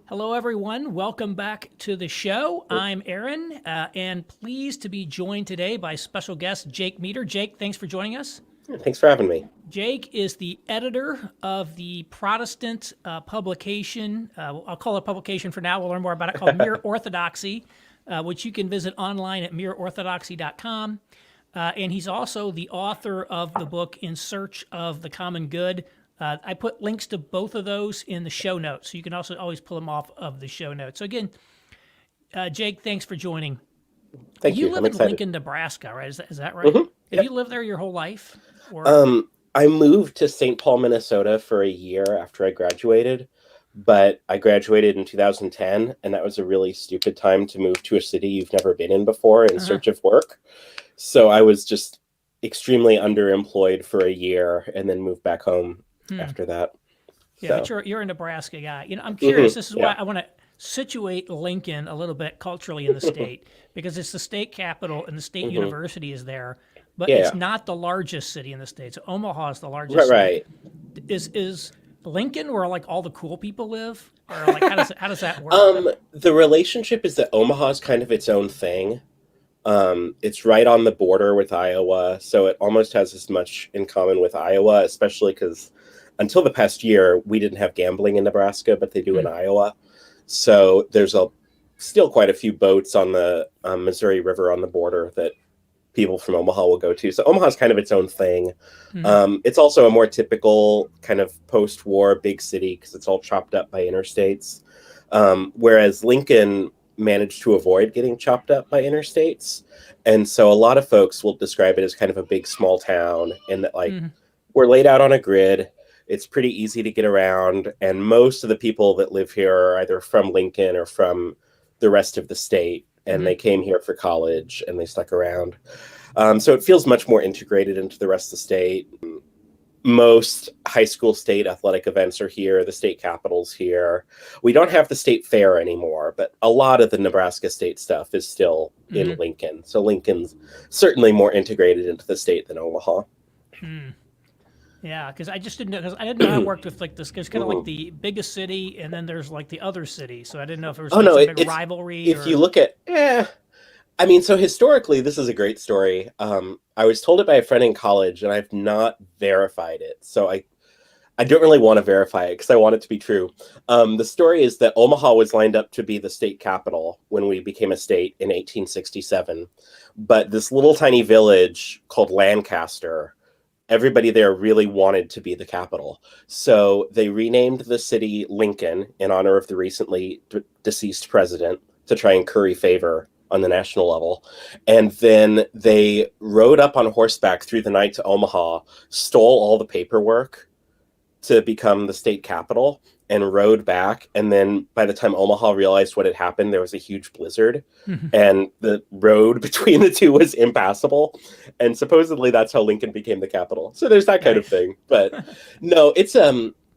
Hello, everyone. Welcome back to the show. I'm Aaron, and pleased to be joined today by special guest Jake Meador. Jake, thanks for joining us. Yeah, thanks for having me. Jake is the editor of the Protestant publication. I'll call it a publication for now. We'll learn more about it, called Mere Orthodoxy, which you can visit online at mereorthodoxy.com. And he's also the author of the book In Search of the Common Good. I put links to both of those in the show notes, so you can also always pull them off of the show notes. So again, Jake, thanks for joining. Thank You you. live I'm in excited. Lincoln, Nebraska, right? Is that right? Have Yep. you lived there your whole life? Or I moved to St. Paul, Minnesota for a year after I graduated, but I graduated in 2010, and that was a really stupid time to move to a city you've never been in before in uh-huh. search of work. So I was just extremely underemployed for a year and then moved back home after that. Yeah, but So, you're a Nebraska guy. I'm curious. This is why yeah. I want to situate Lincoln a little bit culturally in the state, because it's the state capital and the state hmm university is there, but it's Yeah. not the largest city in the state. So Omaha is the Right, largest city. right. Is Lincoln where like all the cool people live, or like how does that work? The relationship is that Omaha is kind of its own thing. It's right on the border with Iowa, so it almost has as much in common with Iowa, especially because until the past year, we didn't have gambling in Nebraska, but they do in Mm, Iowa. So there's still quite a few boats on the Missouri River on the border that people from Omaha will go to. So Omaha's kind of its own thing. mm, It's also a more typical kind of post-war big city because it's all chopped up by interstates. Whereas Lincoln managed to avoid getting chopped up by interstates. And so a lot of folks will describe it as kind of a big small town, and that like mm, we're laid out on a grid. It's pretty easy to get around. And most of the people that live here are either from Lincoln or from the rest of the state. And mm. they came here for college and they stuck around. So it feels much more integrated into the rest of the state. Most high school state athletic events are here. The state capitol's here. We don't have the state fair anymore, but a lot of the Nebraska state stuff is still in Mm, Lincoln. So Lincoln's certainly more integrated into the state than Omaha. mm. Yeah, because I just didn't know, because I didn't know how it worked with like this. There's kind of like Mhm. the biggest city, and then there's like the other city. So I didn't know if it was Oh like no, some big it's rivalry if you or. look at I mean, so historically, this is a great story. I was told it by a friend in college, and I've not verified it. So I don't really want to verify it because I want it to be true. The story is that Omaha was lined up to be the state capital when we became a state in 1867. But this little tiny village called Lancaster, everybody there really wanted to be the capital. So they renamed the city Lincoln in honor of the recently deceased president to try and curry favor on the national level. And then they rode up on horseback through the night to Omaha, stole all the paperwork to become the state capital, and rode back. And then by the time Omaha realized what had happened, there was a huge blizzard and the road between the two was impassable. And supposedly that's how Lincoln became the capital. So there's that kind of Nice. thing. But no, it's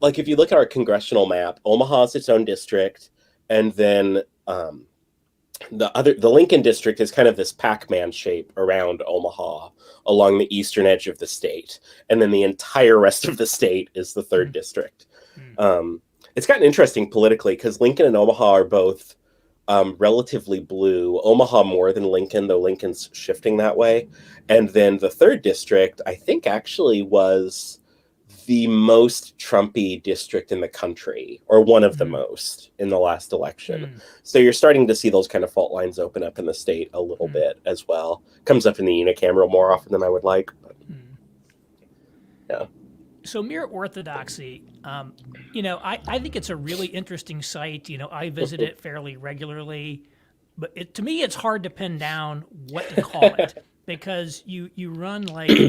like if you look at our congressional map, Omaha's its own district, and then the Lincoln district is kind of this Pac-Man shape around Omaha along the eastern edge of the state, and then the entire rest of the state is the third Mm, district. mm, It's gotten interesting politically because Lincoln and Omaha are both relatively blue. Omaha more than Lincoln, though Lincoln's shifting that way. And then the third district, I think, actually was the most Trumpy district in the country, or one of the mm, most in the last election. mm, So you're starting to see those kind of fault lines open up in the state a little mm, bit as well. Comes up in the unicameral more often than I would like. But mm. yeah. So Mere Orthodoxy, I think it's a really interesting site. I visit it fairly regularly, but to me, it's hard to pin down what to call it, because you run like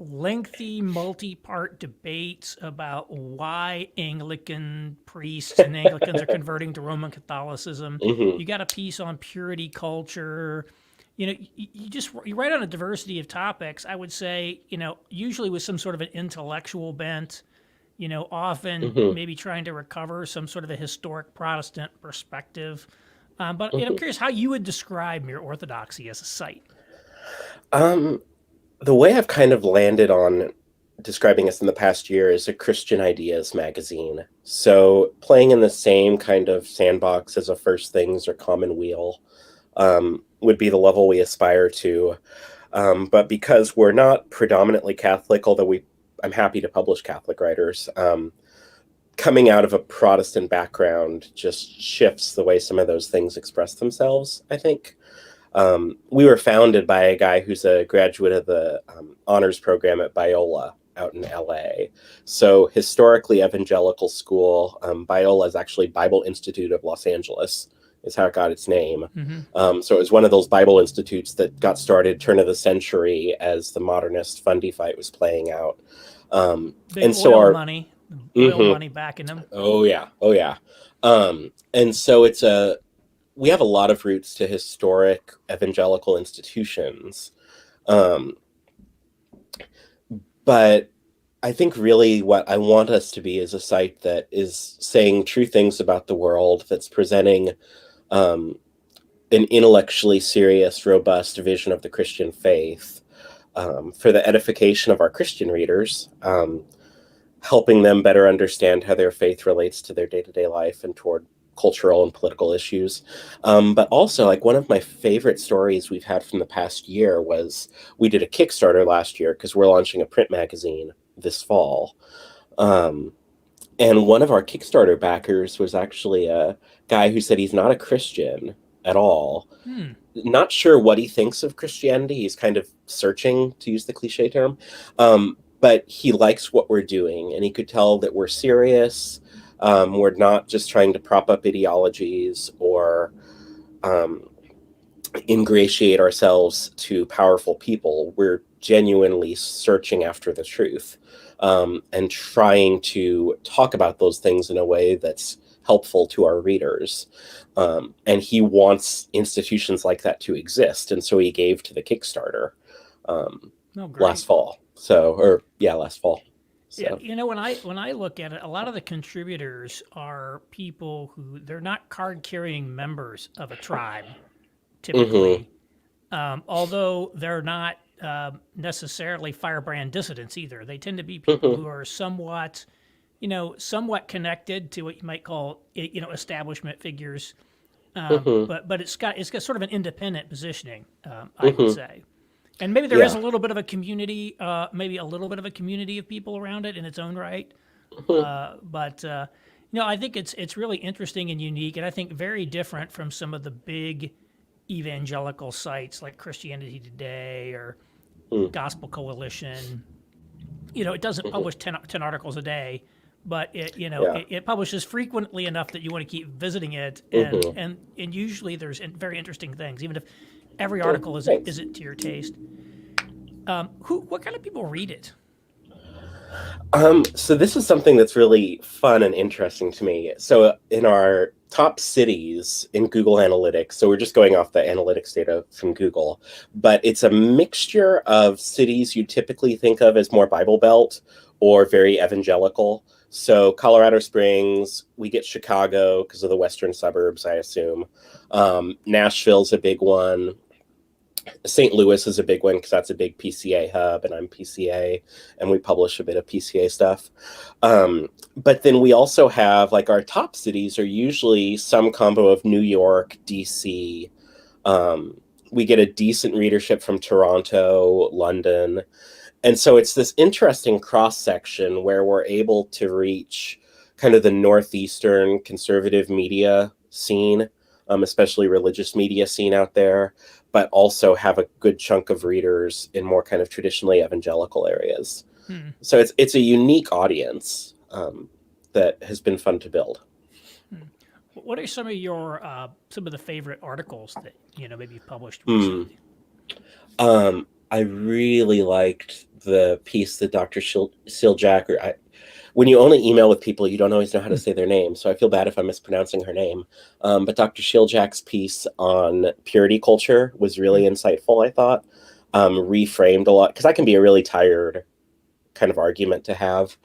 lengthy multi-part debates about why Anglican priests and Anglicans are converting to Roman Catholicism. hmm You got a piece on purity culture. You write on a diversity of topics. I would say, usually with some sort of an intellectual bent. Often hmm maybe trying to recover some sort of a historic Protestant perspective. But I'm hmm curious how you would describe Mere Orthodoxy as a site. Um, the way I've kind of landed on describing us in the past year as a Christian Ideas magazine. So playing in the same kind of sandbox as a First Things or Commonweal would be the level we aspire to. But because we're not predominantly Catholic, although I'm happy to publish Catholic writers, coming out of a Protestant background just shifts the way some of those things express themselves, I think. We were founded by a guy who's a graduate of the honors program at Biola out in LA. So historically evangelical school, Biola is actually Bible Institute of Los Angeles, is how it got its name. So it was one of those Bible institutes that got started turn of the century as the modernist fundy fight was playing out. Big and so oil our money, oil money backing them. Oh yeah. And so we have a lot of roots to historic evangelical institutions. But I think really what I want us to be is a site that is saying true things about the world, that's presenting an intellectually serious, robust vision of the Christian faith for the edification of our Christian readers, helping them better understand how their faith relates to their day-to-day life and toward cultural and political issues. But also, like, one of my favorite stories we've had from the past year was we did a Kickstarter last year because we're launching a print magazine this fall. And one of our Kickstarter backers was actually a guy who said he's not a Christian at all. Not sure what he thinks of Christianity. He's kind of searching, to use the cliche term. But he likes what we're doing, and he could tell that we're serious. We're not just trying to prop up ideologies or ingratiate ourselves to powerful people. We're genuinely searching after the truth and trying to talk about those things in a way that's helpful to our readers. And he wants institutions like that to exist. And so he gave to the Kickstarter last fall. Last fall. So. Yeah, when I look at it, a lot of the contributors are people who they're not card-carrying members of a tribe, typically, although they're not necessarily firebrand dissidents either. They tend to be people who are somewhat connected to what you might call, establishment figures, but it's got sort of an independent positioning, I would say. And maybe there is a little bit of a community, of people around it in its own right. But I think it's really interesting and unique, and I think very different from some of the big evangelical sites like Christianity Today or Gospel Coalition. It doesn't publish 10 articles a day, but it publishes frequently enough that you want to keep visiting it, and usually there's very interesting things, even if every article isn't to your taste. What kind of people read it? So this is something that's really fun and interesting to me. So in our top cities in Google Analytics, so we're just going off the analytics data from Google, but it's a mixture of cities you typically think of as more Bible Belt or very evangelical. So Colorado Springs, we get Chicago because of the western suburbs, I assume. Nashville's a big one. St. Louis is a big one because that's a big PCA hub, and I'm PCA, and we publish a bit of PCA stuff. But then we also have, like, our top cities are usually some combo of New York, DC. We get a decent readership from Toronto, London. And so it's this interesting cross-section where we're able to reach kind of the northeastern conservative media scene, especially religious media scene out there, but also have a good chunk of readers in more kind of traditionally evangelical areas. So it's a unique audience that has been fun to build. What are some of your some of the favorite articles that maybe you've published recently? I really liked the piece that Dr. Siljak, when you only email with people, you don't always know how to say their name, so I feel bad if I'm mispronouncing her name. But Dr. Shiljak's piece on purity culture was really insightful, I thought. Reframed a lot, because that can be a really tired kind of argument to have.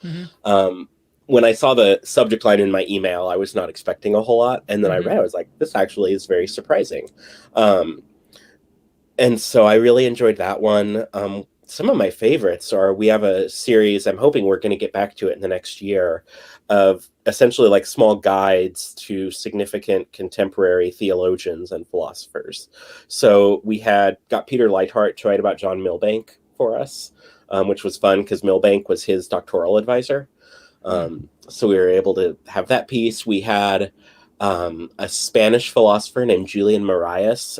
When I saw the subject line in my email, I was not expecting a whole lot, and then I read it, I was like, this actually is very surprising. And so I really enjoyed that one. some of my favorites are, we have a series, I'm hoping we're going to get back to it in the next year, of essentially like small guides to significant contemporary theologians and philosophers. So we got Peter Leithart to write about John Milbank for us, which was fun because Milbank was his doctoral advisor. So we were able to have that piece. We had a Spanish philosopher named Julian Marias,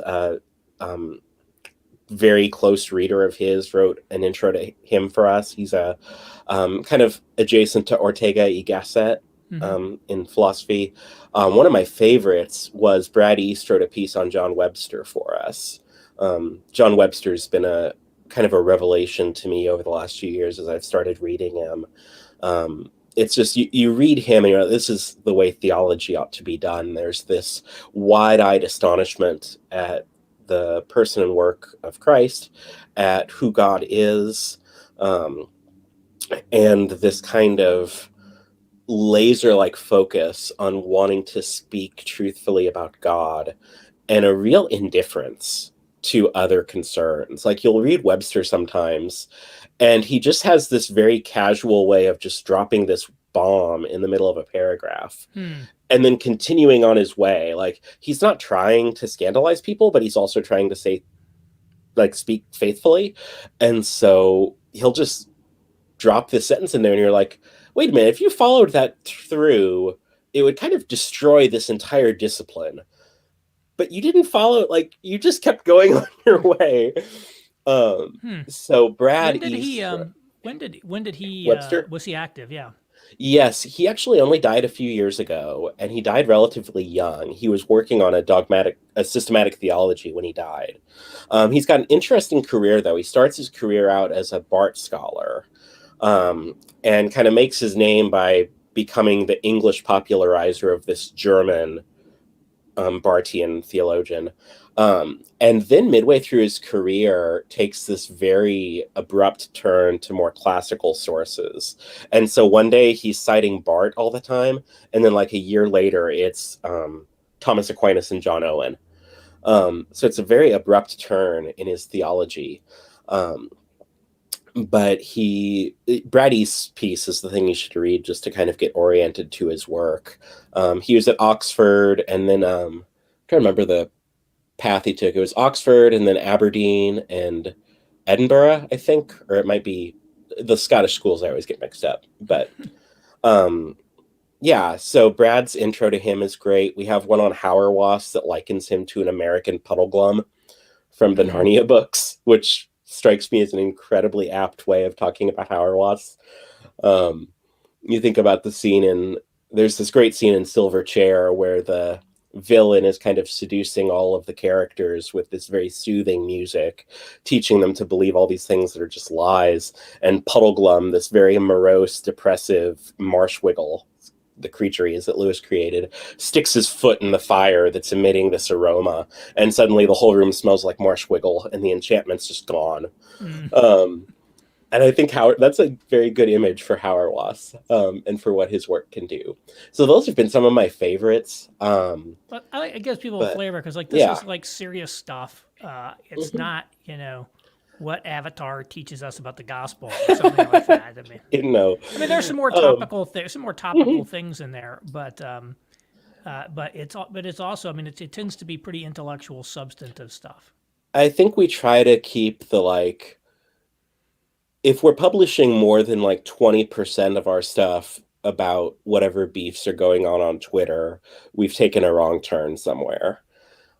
very close reader of his, wrote an intro to him for us. He's a kind of adjacent to Ortega y Gasset in philosophy. One of my favorites was Brad East wrote a piece on John Webster for us. John Webster's been a kind of a revelation to me over the last few years as I've started reading him. It's just, you read him and you're like, this is the way theology ought to be done. There's this wide-eyed astonishment at the person and work of Christ, at who God is, and this kind of laser-like focus on wanting to speak truthfully about God, and a real indifference to other concerns. Like, you'll read Webster sometimes, and he just has this very casual way of just dropping this bomb in the middle of a paragraph and then continuing on his way. Like, he's not trying to scandalize people, but he's also trying to speak faithfully. And so he'll just drop this sentence in there and you're like, wait a minute, if you followed that through, it would kind of destroy this entire discipline. But you didn't follow it, like, you just kept going on your way. So Brad when did he Webster? was he active? Yeah. Yes, he actually only died a few years ago, and he died relatively young. He was working on a systematic theology when he died. He's got an interesting career, though. He starts his career out as a Barth scholar, and kind of makes his name by becoming the English popularizer of this German Barthian theologian. And then midway through his career takes this very abrupt turn to more classical sources. And so one day he's citing Barth all the time, and then like a year later it's Thomas Aquinas and John Owen. So it's a very abrupt turn in his theology. But Brad East's piece is the thing you should read just to kind of get oriented to his work. He was at Oxford, and then I can't remember the path he took. It was Oxford and then Aberdeen and Edinburgh, I think, or it might be the Scottish schools. I always get mixed up, but yeah. So Brad's intro to him is great. We have one on Hauerwas that likens him to an American Puddleglum from the Narnia books, which strikes me as an incredibly apt way of talking about Hauerwas. You think about there's this great scene in Silverchair where the villain is kind of seducing all of the characters with this very soothing music, teaching them to believe all these things that are just lies. And Puddleglum, this very morose, depressive marshwiggle, the creature he is that Lewis created, sticks his foot in the fire that's emitting this aroma, and suddenly the whole room smells like marshwiggle, and the enchantment's just gone. And I think that's a very good image for Hauerwas, and for what his work can do. So those have been some of my favorites. But I guess people a flavor, because like this is like serious stuff. It's not, what Avatar teaches us about the gospel or something like that. I mean, there's some more topical things in there, but it's also, it tends to be pretty intellectual, substantive stuff. I think we try to keep if we're publishing more than 20% of our stuff about whatever beefs are going on Twitter, we've taken a wrong turn somewhere.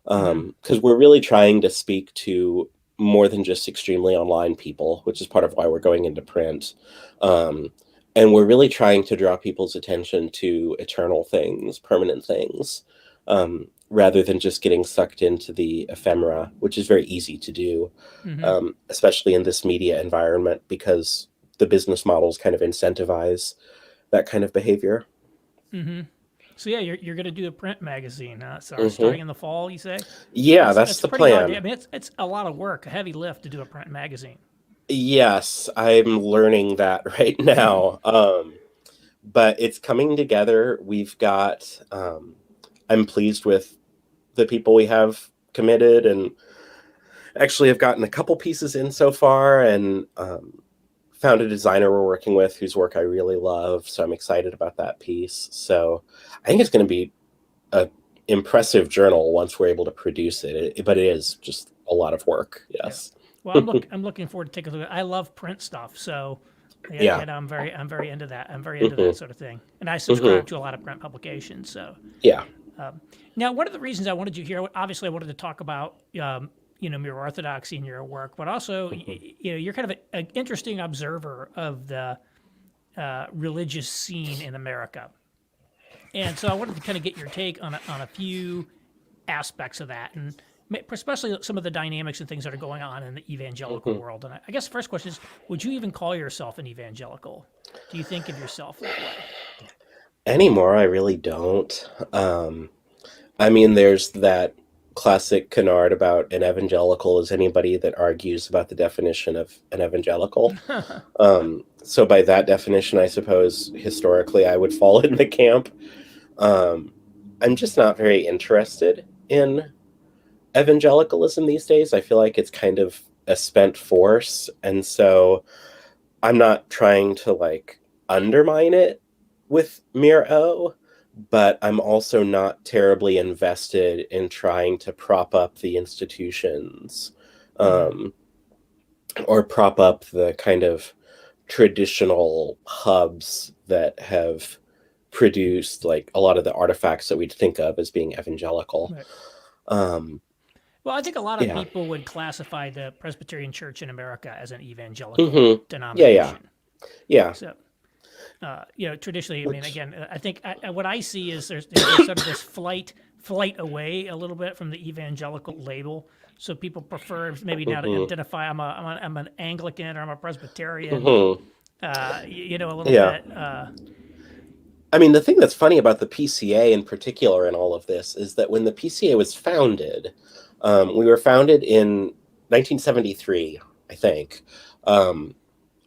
Because we're really trying to speak to more than just extremely online people, which is part of why we're going into print. And we're really trying to draw people's attention to eternal things, permanent things, rather than just getting sucked into the ephemera, which is very easy to do, especially in this media environment, because the business models kind of incentivize that kind of behavior. So yeah, you're going to do a print magazine, starting in the fall, you say? Yeah, that's the plan. It's a lot of work, a heavy lift to do a print magazine. Yes, I'm learning that right now. But it's coming together. We've got, I'm pleased with the people we have committed, and Actually, I've gotten a couple pieces in so far, and found a designer we're working with whose work I really love. So I'm excited about that piece. So I think it's going to be a impressive journal once we're able to produce it. But it is just a lot of work. Yeah. Yes. Well, I'm looking forward to taking a look. I love print stuff, so yeah, Yeah. you know, I'm very into that. I'm very into that Hmm. sort of thing, and I Hmm. subscribe to a lot of print publications. So Yeah. now, one of the reasons I wanted you here, obviously, I wanted to talk about Mere Orthodoxy in your work, but also Hmm. you're kind of an interesting observer of the religious scene in America, and so I wanted to kind of get your take on a few aspects of that, and especially some of the dynamics and things that are going on in the evangelical Hmm. world. And I guess the first question is, would you even call yourself an evangelical? Do you think of yourself that way? Anymore, I really don't. I mean, there's that classic canard about an evangelical is anybody that argues about the definition of an evangelical. So by that definition, I suppose historically I would fall in the camp. Um, I'm just not very interested in evangelicalism these days. I feel like it's kind of a spent force, and so I'm not trying to like undermine it with Mere O, but I'm also not terribly invested in trying to prop up the institutions, Hmm. um, or prop up the kind of traditional hubs that have produced like a lot of the artifacts that we'd think of as being evangelical. Right. Um, Well, I think a lot of yeah. people would classify the Presbyterian Church in America as an evangelical Hmm. Yeah, yeah, denomination. yeah. So, traditionally, I mean, Which, again, I think what I see is there's sort of this flight away a little bit from the evangelical label. So people prefer maybe now to hmm, identify I'm an Anglican or I'm a Presbyterian. hmm, A little yeah. bit. I mean, the thing that's funny about the PCA in particular in all of this is that when the PCA was founded, we were founded in 1973, I think. Um,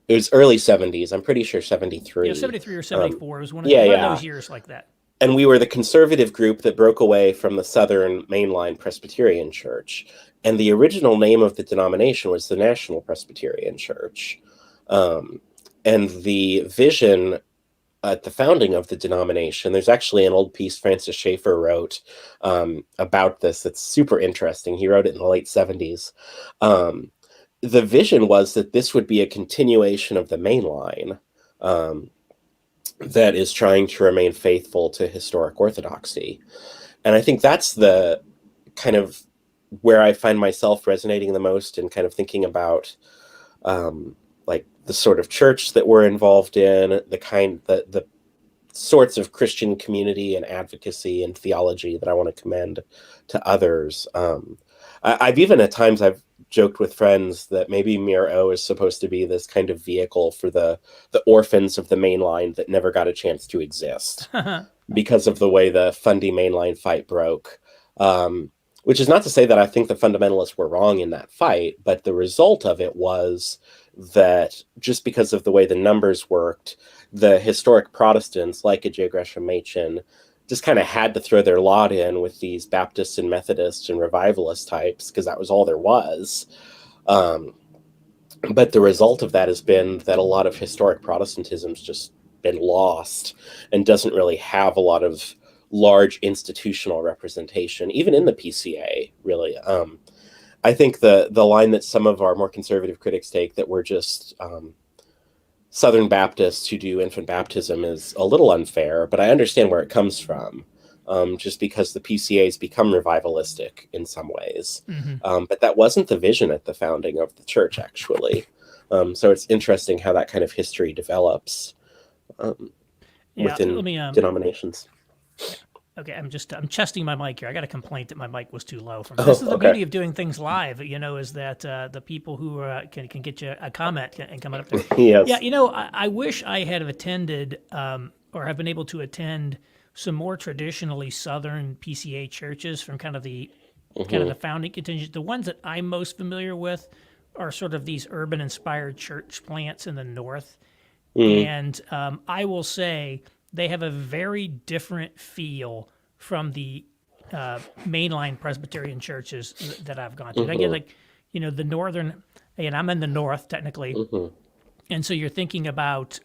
it was early 70s. I'm pretty sure 73. 73 or Um, 74 was yeah, one of yeah. those years like that. And we were the conservative group that broke away from the Southern Mainline Presbyterian Church. And the original name of the denomination was the National Presbyterian Church. Um, and the vision at the founding of the denomination, there's actually an old piece Francis Schaeffer wrote about this that's super interesting. He wrote it in the late 70s. Um, the vision was that this would be a continuation of the mainline, that is trying to remain faithful to historic orthodoxy. And I think that's the kind of where I find myself resonating the most and kind of thinking about like the sort of church that we're involved in, the sorts of Christian community and advocacy and theology that I want to commend to others. I've even at times I've joked with friends that maybe Mere O is supposed to be this kind of vehicle for the orphans of the main line that never got a chance to exist because of the way the Fundy mainline fight broke. Which is not to say that I think the fundamentalists were wrong in that fight, but the result of it was that just because of the way the numbers worked, the historic Protestants, like a J. Gresham Machen, just kind of had to throw their lot in with these Baptists and Methodists and revivalist types because that was all there was. Um, but the result of that has been that a lot of historic Protestantism's just been lost and doesn't really have a lot of large institutional representation, even in the PCA, really. I think the line that some of our more conservative critics take that we're just Southern Baptists who do infant baptism is a little unfair, but I understand where it comes from. Just because the PCA has become revivalistic in some ways. Hmm. But that wasn't the vision at the founding of the church, actually. So it's interesting how that kind of history develops um, Yeah, let within me denominations. Okay, I'm testing my mic here. I got a complaint that my mic was too low. From Oh, this is the okay. beauty of doing things live. Is that the people who can get you a comment and come up there. Yeah, Yes. I wish I had attended or have been able to attend some more traditionally Southern PCA churches from kind of Hmm. the founding contingent. The ones that I'm most familiar with are sort of these urban inspired church plants in the north, Mm. and I will say they have a very different feel from the mainline Presbyterian churches that I've gone to. And again, Hmm. like the northern, and I'm in the north technically, Hmm. and so you're thinking about,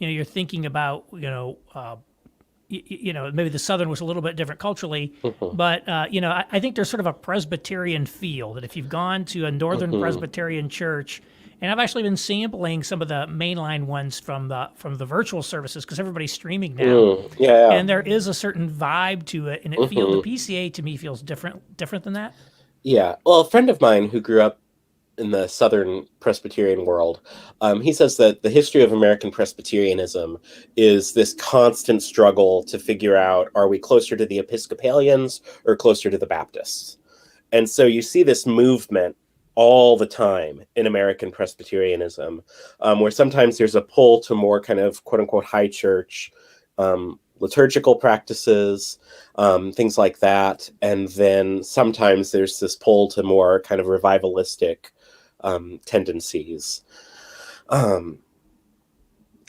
maybe the southern was a little bit different culturally, Hmm. but I think there's sort of a Presbyterian feel that if you've gone to a northern Hmm. Presbyterian church, and I've actually been sampling some of the mainline ones from the virtual services because everybody's streaming now, Mm. Yeah. and there is a certain vibe to it, and the Hmm. PCA to me feels different than that. Yeah. Well, a friend of mine who grew up in the Southern Presbyterian world, he says that the history of American Presbyterianism is this constant struggle to figure out, are we closer to the Episcopalians or closer to the Baptists? And so you see this movement all the time in American Presbyterianism, where sometimes there's a pull to more kind of quote unquote high church liturgical practices, things like that. And then sometimes there's this pull to more kind of revivalistic tendencies. Um,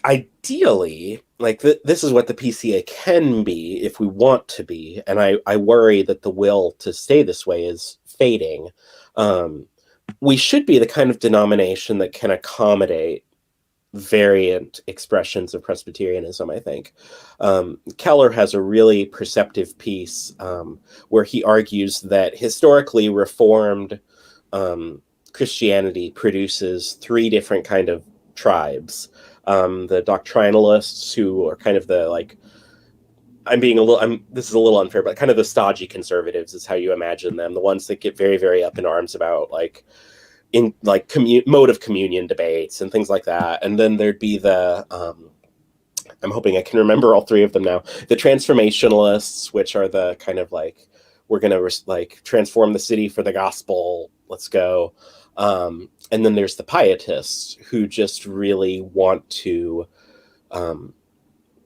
Ideally, like this is what the PCA can be if we want to be, and I worry that the will to stay this way is fading. Um, we should be the kind of denomination that can accommodate variant expressions of Presbyterianism, I think. Keller has a really perceptive piece where he argues that historically Reformed Christianity produces three different kind of tribes. The doctrinalists, who are kind of the like, this is a little unfair, but kind of the stodgy conservatives is how you imagine them. The ones that get very, very up in arms about like mode of communion debates and things like that. And then there'd be the I'm hoping I can remember all three of them now. The transformationalists, which are the kind of like, we're going to like transform the city for the gospel. Let's go. And then there's the pietists who just really want to um,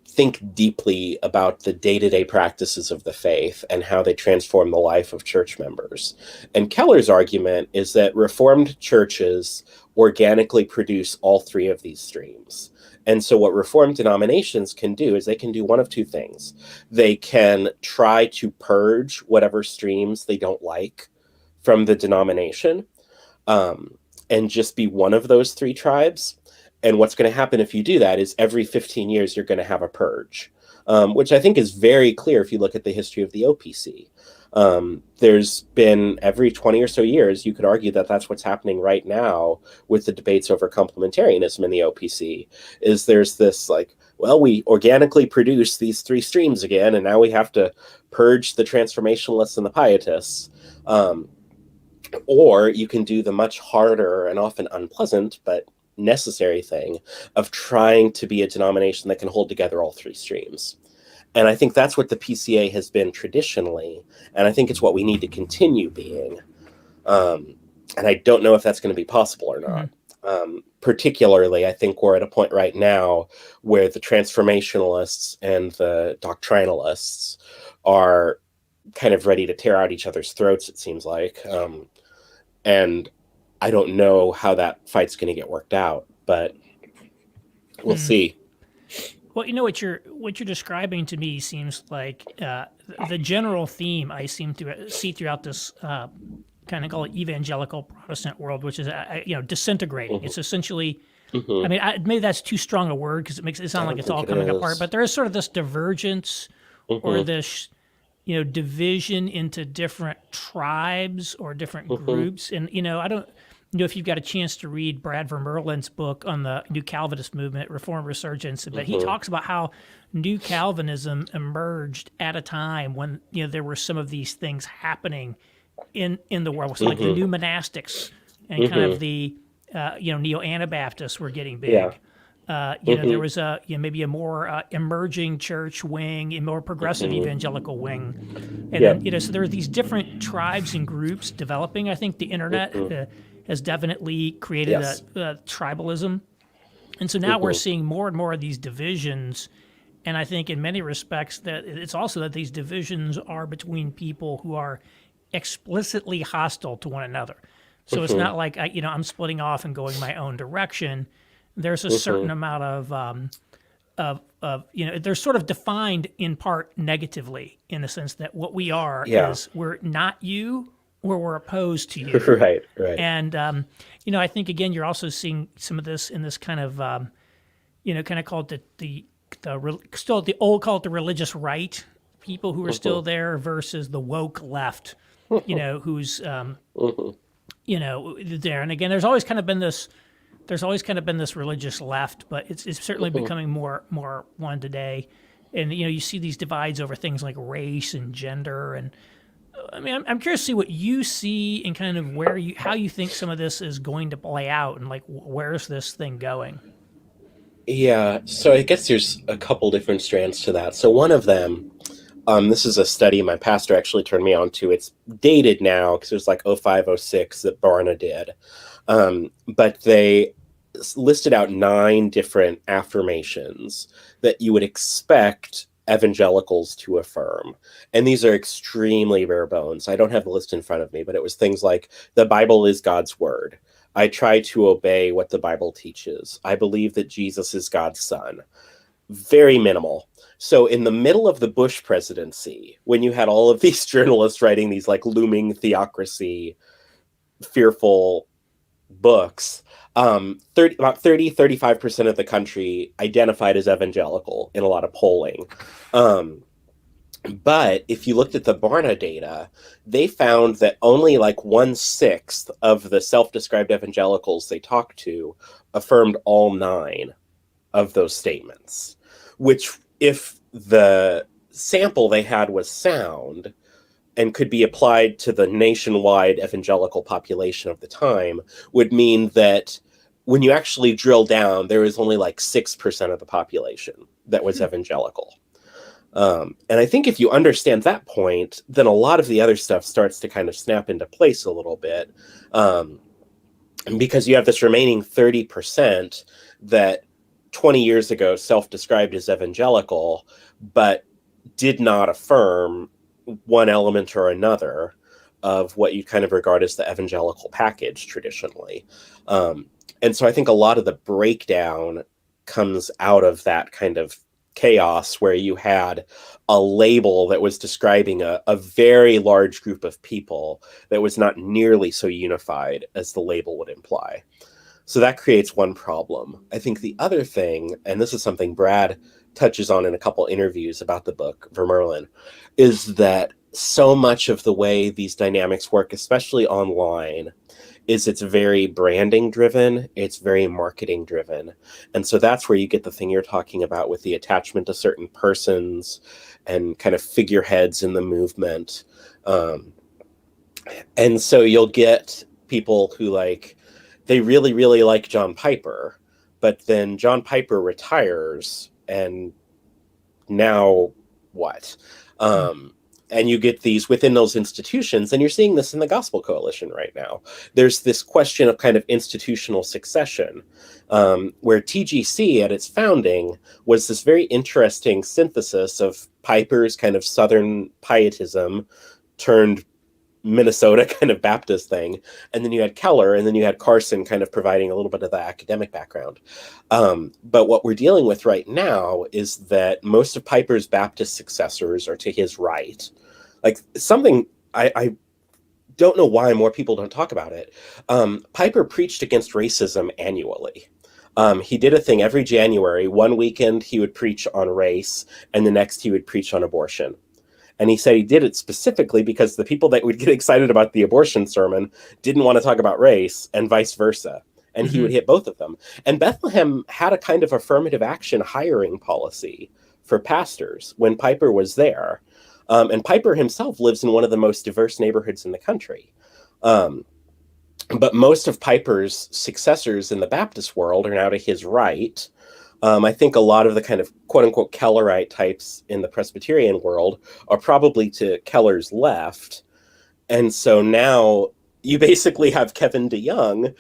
think deeply about the day-to-day practices of the faith and how they transform the life of church members. And Keller's argument is that Reformed churches organically produce all three of these streams. And so what Reformed denominations can do is they can do one of two things. They can try to purge whatever streams they don't like from the denomination, um, and just be one of those three tribes. And what's going to happen if you do that is every 15 years, you're going to have a purge, which I think is very clear if you look at the history of the OPC. There's been every 20 or so years, you could argue that that's what's happening right now with the debates over complementarianism in the OPC, is there's this like, well, we organically produce these three streams again, and now we have to purge the transformationalists and the pietists. Or you can do the much harder and often unpleasant, but necessary thing of trying to be a denomination that can hold together all three streams. And I think that's what the PCA has been traditionally. And I think it's what we need to continue being. And I don't know if that's going to be possible or not. Particularly, I think we're at a point right now where the transformationalists and the doctrinalists are kind of ready to tear out each other's throats, it seems like. And I don't know how that fight's going to get worked out, but we'll see. Well, what you're describing to me seems like the general theme I seem to see throughout this kind of call it evangelical Protestant world, which is disintegrating. Mm-hmm. It's essentially, Mm-hmm. I mean, maybe that's too strong a word because it makes it sound like it's all coming apart. But there is sort of this divergence or this division into different tribes or different groups, and I don't know if you've got a chance to read Brad Vermeulen's book on the New Calvinist movement, Reform Resurgence, but he talks about how New Calvinism emerged at a time when there were some of these things happening in the world, so like the new monastics and kind of the neo Anabaptists were getting big. Yeah. There was maybe a more emerging church wing, a more progressive evangelical wing, and then so there are these different tribes and groups developing. I think the internet has definitely created a tribalism, and so now we're seeing more and more of these divisions. And I think in many respects that it's also that these divisions are between people who are explicitly hostile to one another. So it's not like I'm splitting off and going my own direction. There's a certain amount of they're sort of defined in part negatively in the sense that what we are is we're not you or we're opposed to you. Right, right. And I think again, you're also seeing some of this in this kind of kind of called still the old, call it the religious right, people who are still there versus the woke left, who's there. And again, there's always kind of been this religious left, but it's certainly becoming more one today. And you see these divides over things like race and gender. And I mean, I'm curious to see what you see and kind of how you think some of this is going to play out, and like where's this thing going? Yeah, so I guess there's a couple different strands to that. So one of them, this is a study my pastor actually turned me on to. It's dated now because it was like 05, 06 that Barna did. But they listed out 9 different affirmations that you would expect evangelicals to affirm. And these are extremely bare bones. I don't have the list in front of me, but it was things like the Bible is God's word. I try to obey what the Bible teaches. I believe that Jesus is God's son. Very minimal. So in the middle of the Bush presidency, when you had all of these journalists writing these like looming theocracy, fearful books, about 35% of the country identified as evangelical in a lot of polling. But if you looked at the Barna data, they found that only like 1/6 of the self-described evangelicals they talked to affirmed all 9 of those statements, which, if the sample they had was sound and could be applied to the nationwide evangelical population of the time, would mean that when you actually drill down, there was only like 6% of the population that was evangelical. And I think if you understand that point, then a lot of the other stuff starts to kind of snap into place a little bit. Because you have this remaining 30% that 20 years ago self-described as evangelical, but did not affirm one element or another of what you kind of regard as the evangelical package traditionally. And so I think a lot of the breakdown comes out of that kind of chaos where you had a label that was describing a very large group of people that was not nearly so unified as the label would imply. So that creates one problem. I think the other thing, and this is something Brad touches on in a couple interviews about the book, Vermerlin, is that so much of the way these dynamics work, especially online, is it's very branding driven, it's very marketing driven. And so that's where you get the thing you're talking about with the attachment to certain persons and kind of figureheads in the movement. And so you'll get people who they really, really like John Piper, but then John Piper retires, and now what? And you get these within those institutions, and you're seeing this in the Gospel Coalition right now. There's this question of kind of institutional succession, where TGC at its founding was this very interesting synthesis of Piper's kind of Southern pietism turned Minnesota kind of Baptist thing. And then you had Keller, and then you had Carson kind of providing a little bit of the academic background. But what we're dealing with right now is that most of Piper's Baptist successors are to his right. Like something I don't know why more people don't talk about it. Piper preached against racism annually. He did a thing every January. One weekend he would preach on race, and the next he would preach on abortion. And he said he did it specifically because the people that would get excited about the abortion sermon didn't want to talk about race, and vice versa. And he would hit both of them. And Bethlehem had a kind of affirmative action hiring policy for pastors when Piper was there. And Piper himself lives in one of the most diverse neighborhoods in the country. But most of Piper's successors in the Baptist world are now to his right. I think a lot of the kind of quote-unquote Kellerite types in the Presbyterian world are probably to Keller's left. And so now you basically have Kevin DeYoung,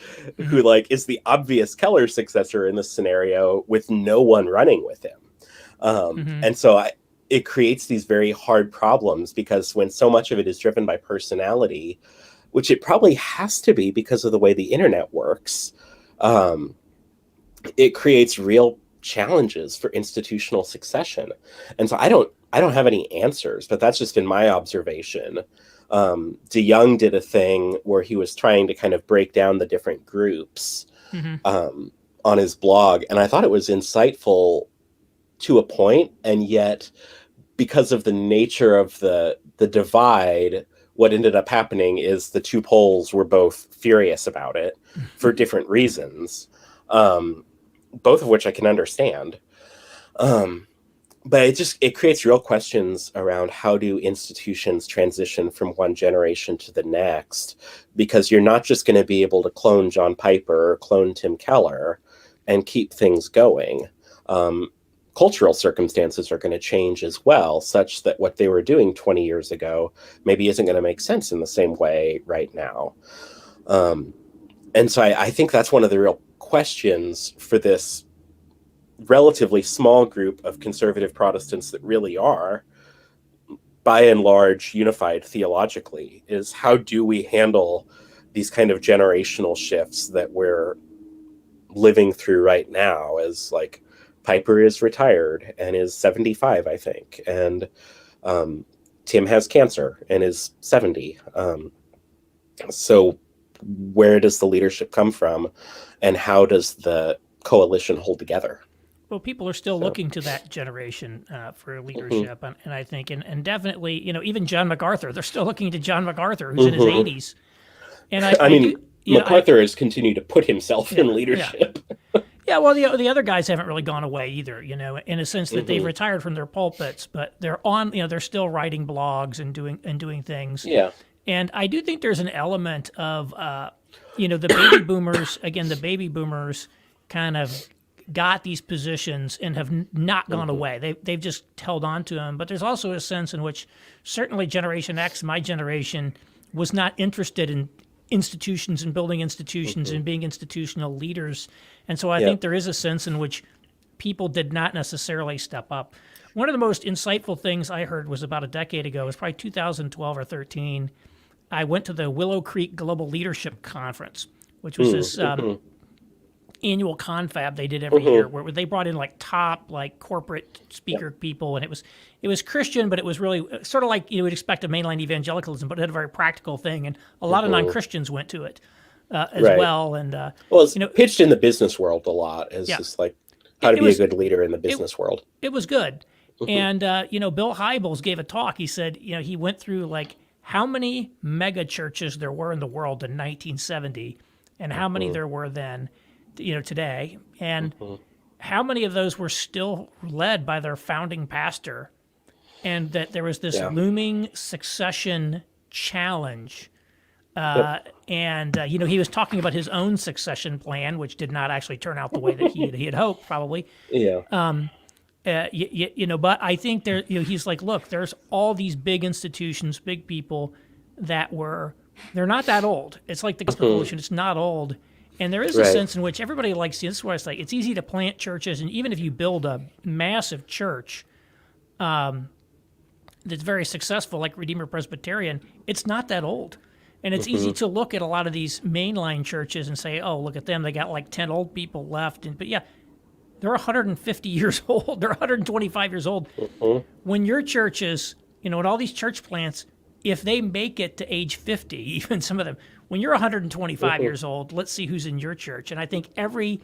who is the obvious Keller successor in this scenario, with no one running with him. And so it creates these very hard problems, because when so much of it is driven by personality, which it probably has to be because of the way the internet works, it creates real challenges for institutional succession. And so I don't have any answers, but that's just been my observation. DeYoung did a thing where he was trying to kind of break down the different groups Hmm. on his blog, and I thought it was insightful to a point, and yet because of the nature of the divide, what ended up happening is the two poles were both furious about it for different reasons, both of which I can understand. But it creates real questions around how do institutions transition from one generation to the next, because you're not just going to be able to clone John Piper or clone Tim Keller and keep things going. Cultural circumstances are going to change as well, such that what they were doing 20 years ago maybe isn't going to make sense in the same way right now. And so I think that's one of the real questions for this relatively small group of conservative Protestants that really are, by and large, unified theologically, is how do we handle these kind of generational shifts that we're living through right now, as like Piper is retired and is 75, I think, and Tim has cancer and is 70. So where does the leadership come from, and how does the coalition hold together? Well, people are still looking to that generation for leadership, and I think, and definitely, even John MacArthur, they're still looking to John MacArthur, who's in his 80s. And I mean, do, MacArthur has continued to put himself in leadership. Yeah, well, the other guys haven't really gone away either, in a sense that they've retired from their pulpits, but they're on, they're still writing blogs and doing things. Yeah. And I do think there's an element of, the baby boomers, again, the baby boomers kind of got these positions and have not gone away. They've just held on to them. But there's also a sense in which certainly Generation X, my generation, was not interested in institutions and building institutions and being institutional leaders. And so I think there is a sense in which people did not necessarily step up. One of the most insightful things I heard was about a decade ago. It was probably 2012 or 13. I went to the Willow Creek Global Leadership Conference, which was this annual confab they did every year, where they brought in top corporate speaker people, and it was Christian, but it was really sort of like you would expect of mainline evangelicalism, but it had a very practical thing, and a lot of non-Christians went to it as well. And well, it's pitched in the business world a lot as just like how to be a good leader in the business world. It was good. And Bill Hybels gave a talk. He said he went through how many mega churches there were in the world in 1970 and how many there were then, today, and how many of those were still led by their founding pastor, and that there was this looming succession challenge. And he was talking about his own succession plan, which did not actually turn out the way that he had hoped, probably. Yeah. But I think there, he's like, look, there's all these big institutions, big people that they're not that old. It's like the gospel coalition; it's not old. And there is a sense in which everybody likes, this is where it's like, it's easy to plant churches, and even if you build a massive church that's very successful, like Redeemer Presbyterian, it's not that old. And it's easy to look at a lot of these mainline churches and say, oh, look at them, they got 10 old people left. But yeah, they're 150 years old, they're 125 years old. When your churches, and all these church plants, if they make it to age 50, even some of them, when you're 125 years old, let's see who's in your church. And I think every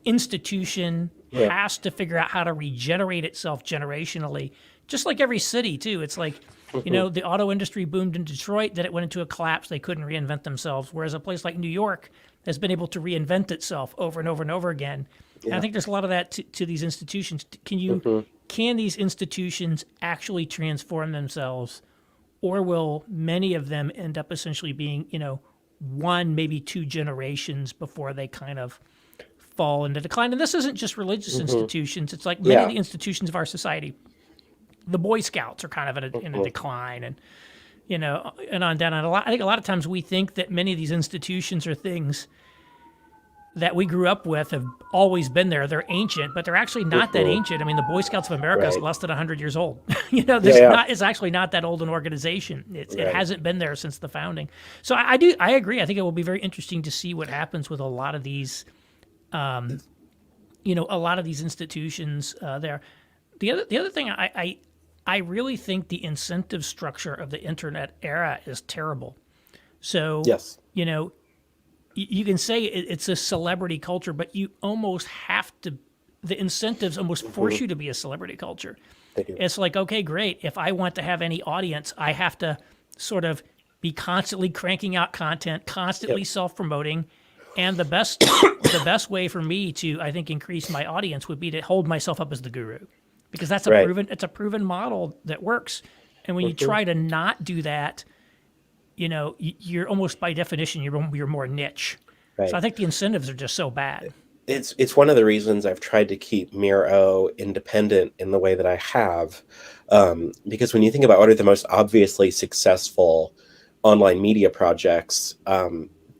institution has to figure out how to regenerate itself generationally, just like every city, too. It's like, the auto industry boomed in Detroit, then it went into a collapse. They couldn't reinvent themselves, whereas a place like New York has been able to reinvent itself over and over and over again. And I think there's a lot of that to these institutions. Can these institutions actually transform themselves, or will many of them end up essentially being, one, maybe two generations before they kind of fall into decline? And this isn't just religious institutions. It's like many of the institutions of our society. The Boy Scouts are kind of in a decline, and and on down. And I think a lot of times we think that many of these institutions are things that we grew up with have always been there. They're ancient, but they're actually not that ancient. I mean, the Boy Scouts of America is less than 100 years old. It's actually not that old an organization. It hasn't been there since the founding. So I agree. I think it will be very interesting to see what happens with a lot of these, a lot of these institutions there. The other thing I really think the incentive structure of the internet era is terrible. So, Yes. you know, you can say it's a celebrity culture, but you almost have to, the incentives almost Hmm. force you to be a celebrity culture. They do. It's like, okay, great. If I want to have any audience, I have to sort of be constantly cranking out content, Yep. constantly self-promoting. And the best way for me to, I think, increase my audience would be to hold myself up as the guru. Because Right. it's a proven model that works. And when you Hmm. try to not do that, you're almost by definition you're more niche. So I Right. think the incentives are just so bad. It's one of the reasons I've tried to keep Miro independent in the way that I have, because when you think about what are the most obviously successful online media projects,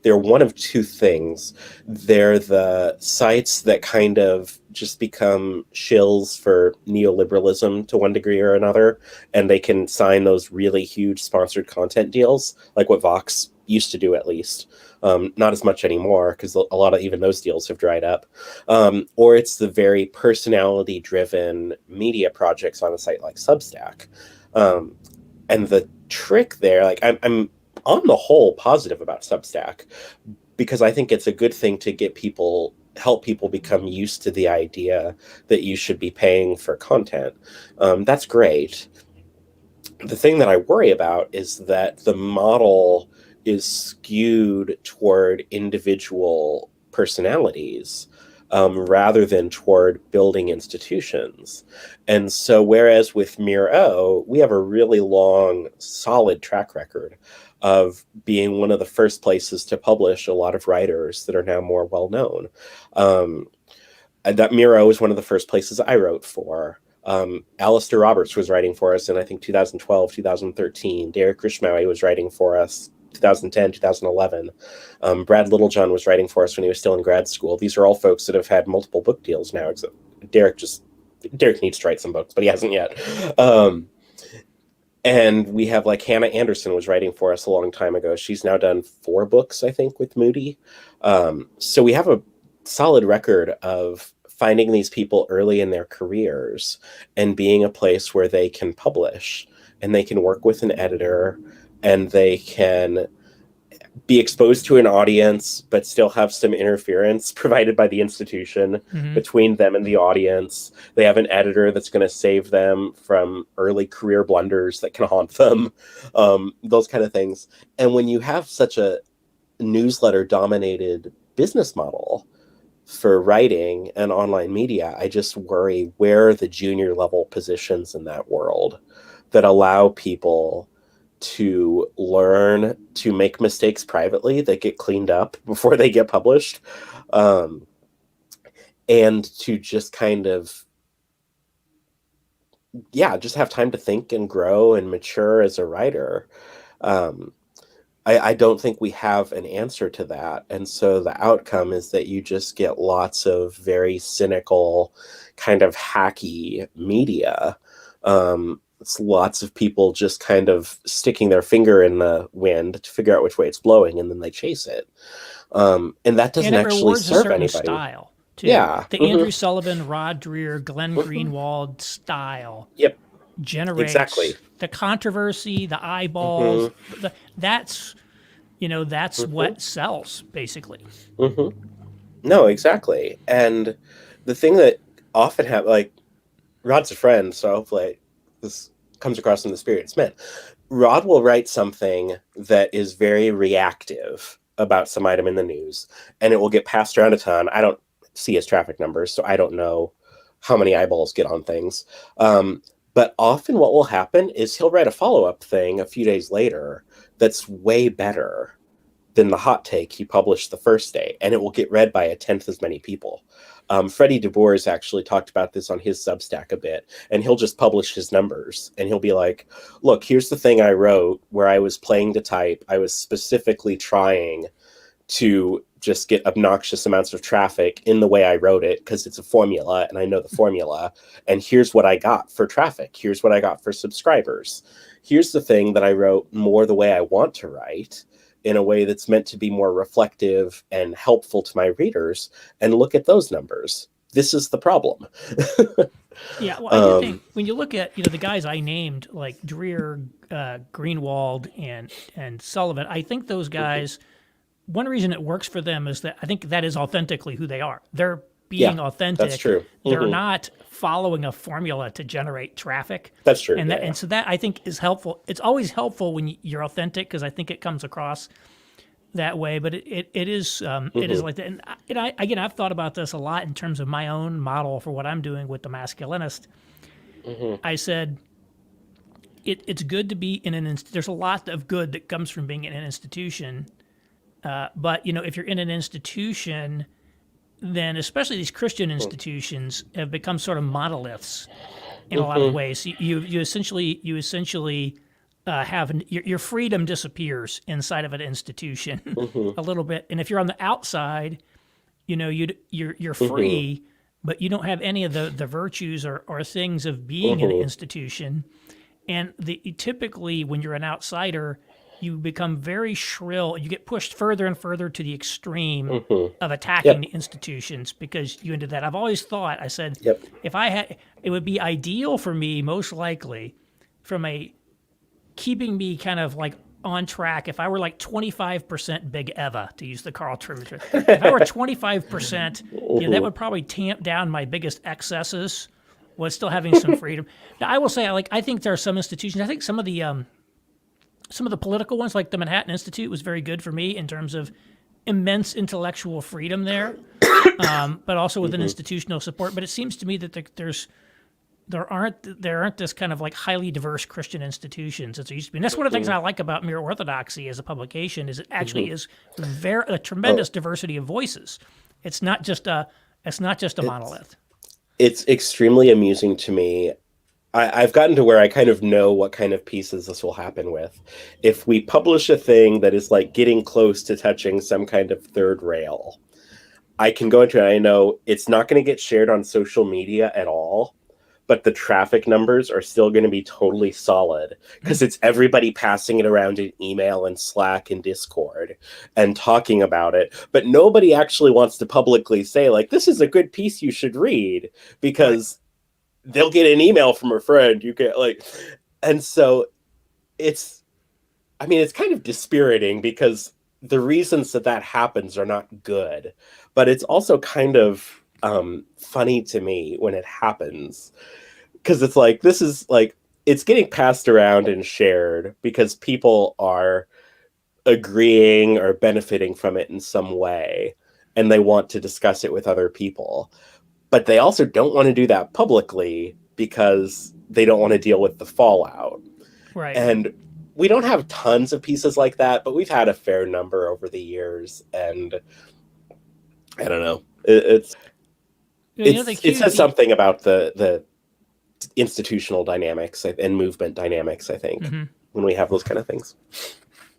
they're one of two things. They're the sites that kind of just become shills for neoliberalism to one degree or another, and they can sign those really huge sponsored content deals, like what Vox used to do at least. Not as much anymore because a lot of even those deals have dried up. Or it's the very personality driven media projects on a site like Substack. Um, and the trick there, like I'm on the whole positive about Substack because I think it's a good thing to help people become used to the idea that you should be paying for content. That's great. The thing that I worry about is that the model is skewed toward individual personalities, rather than toward building institutions. And so, whereas with Miro, we have a really long, solid track record of being one of the first places to publish a lot of writers that are now more well known. Um, that Miro was one of the first places I wrote for. Alistair Roberts was writing for us in, I think, 2012, 2013. Derek Rishmawi was writing for us 2010, 2011. Brad Littlejohn was writing for us when he was still in grad school. These are all folks that have had multiple book deals now. Except Derek needs to write some books, but he hasn't yet. And we have like Hannah Anderson was writing for us a long time ago. She's now done 4 books, I think, with Moody. So we have a solid record of finding these people early in their careers and being a place where they can publish and they can work with an editor and they can be exposed to an audience but still have some interference provided by the institution between them and the audience. They have an editor that's going to save them from early career blunders that can haunt them, those kind of things. And when you have such a newsletter dominated business model for writing and online media, I just worry where are the junior level positions in that world that allow people to learn to make mistakes privately that get cleaned up before they get published, and to just kind of, just have time to think and grow and mature as a writer. I don't think we have an answer to that. And so the outcome is that you just get lots of very cynical, kind of hacky media. It's lots of people just kind of sticking their finger in the wind to figure out which way it's blowing, and then they chase it. And that doesn't And it actually rewards a serve certain anybody. style too. Yeah. The Andrew Sullivan, Rod Dreher, Glenn Greenwald style Yep. generates Exactly. the controversy, the eyeballs. Hmm. That's what sells basically. Hmm. No, exactly. And the thing that often happens, like, Rod's a friend, so hopefully this comes across in the spirit it's meant. Rod will write something that is very reactive about some item in the news, and it will get passed around a ton. I don't see his traffic numbers, so I don't know how many eyeballs get on things. But often what will happen is he'll write a follow-up thing a few days later that's way better than the hot take he published the first day, and it will get read by 1/10 as many people. Freddie DeBoers actually talked about this on his Substack a bit, and he'll just publish his numbers, and he'll be like, look, here's the thing I wrote where I was playing to type. I was specifically trying to just get obnoxious amounts of traffic in the way I wrote it because it's a formula and I know the formula. And here's what I got for traffic. Here's what I got for subscribers. Here's the thing that I wrote more the way I want to write, in a way that's meant to be more reflective and helpful to my readers. And look at those numbers. this is the problem. Yeah, well, I do think when you look at the guys I named like Dreer, Greenwald, and Sullivan, I think those guys. One reason it works for them is that I think that is authentically who they are. They're Yeah, being that's authentic. true. They're not following a formula to generate traffic. That's true. And Yeah, and so that I think is helpful. It's always helpful when you're authentic because I think it comes across that way. But it is it is like that. And again, I've thought about this a lot in terms of my own model for what I'm doing with the masculinist. I said it's good to be in there's a lot of good that comes from being in an institution. But if you're in an institution, then especially these Christian institutions have become sort of monoliths in a lot of ways. You essentially have your freedom disappears inside of an institution a little bit, and if you're on the outside, you're free, but you don't have any of the virtues or things of being an institution. And typically when you're an outsider, you become very shrill. You get pushed further and further to the extreme of attacking the institutions because you into that. I've always thought, I said, Yep. if I had, it would be ideal for me, most likely, from a keeping me kind of like on track. If I were like 25% Big Eva, to use the Carl Trueman, if I were 25%, that would probably tamp down my biggest excesses. Was still having some freedom. Now, I will say, I think there are some institutions. I think some of the political ones, like the Manhattan Institute, was very good for me in terms of immense intellectual freedom there, but also with an institutional support. But it seems to me that there aren't this kind of like highly diverse Christian institutions as there used to be. And that's one of the things I like about Mere Orthodoxy as a publication is it actually is a tremendous diversity of voices. It's not just a monolith. It's extremely amusing to me. I've gotten to where I kind of know what kind of pieces this will happen with. If we publish a thing that is like getting close to touching some kind of third rail, I can go into it. I know it's not going to get shared on social media at all, but the traffic numbers are still going to be totally solid because it's everybody passing it around in email and Slack and Discord and talking about it. But nobody actually wants to publicly say, like, this is a good piece you should read because they'll get an email from a friend. You get and so it's kind of dispiriting because the reasons that happens are not good, but it's also kind of funny to me when it happens because it's like this is like it's getting passed around and shared because people are agreeing or benefiting from it in some way and they want to discuss it with other people, but they also don't want to do that publicly because they don't want to deal with the fallout. Right. And we don't have tons of pieces like that, but we've had a fair number over the years, and I don't know. It says something about the institutional dynamics and movement dynamics, I think, when we have those kind of things.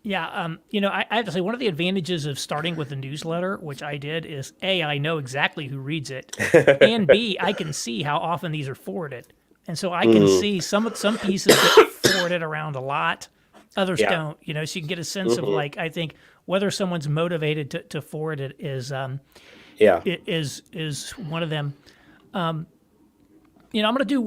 Yeah, I have to say one of the advantages of starting with a newsletter, which I did, is A, I know exactly who reads it, and B, I can see how often these are forwarded, and so I can see some pieces get forwarded around a lot, others don't. So you can get a sense of like I think whether someone's motivated to forward it is one of them. I'm gonna do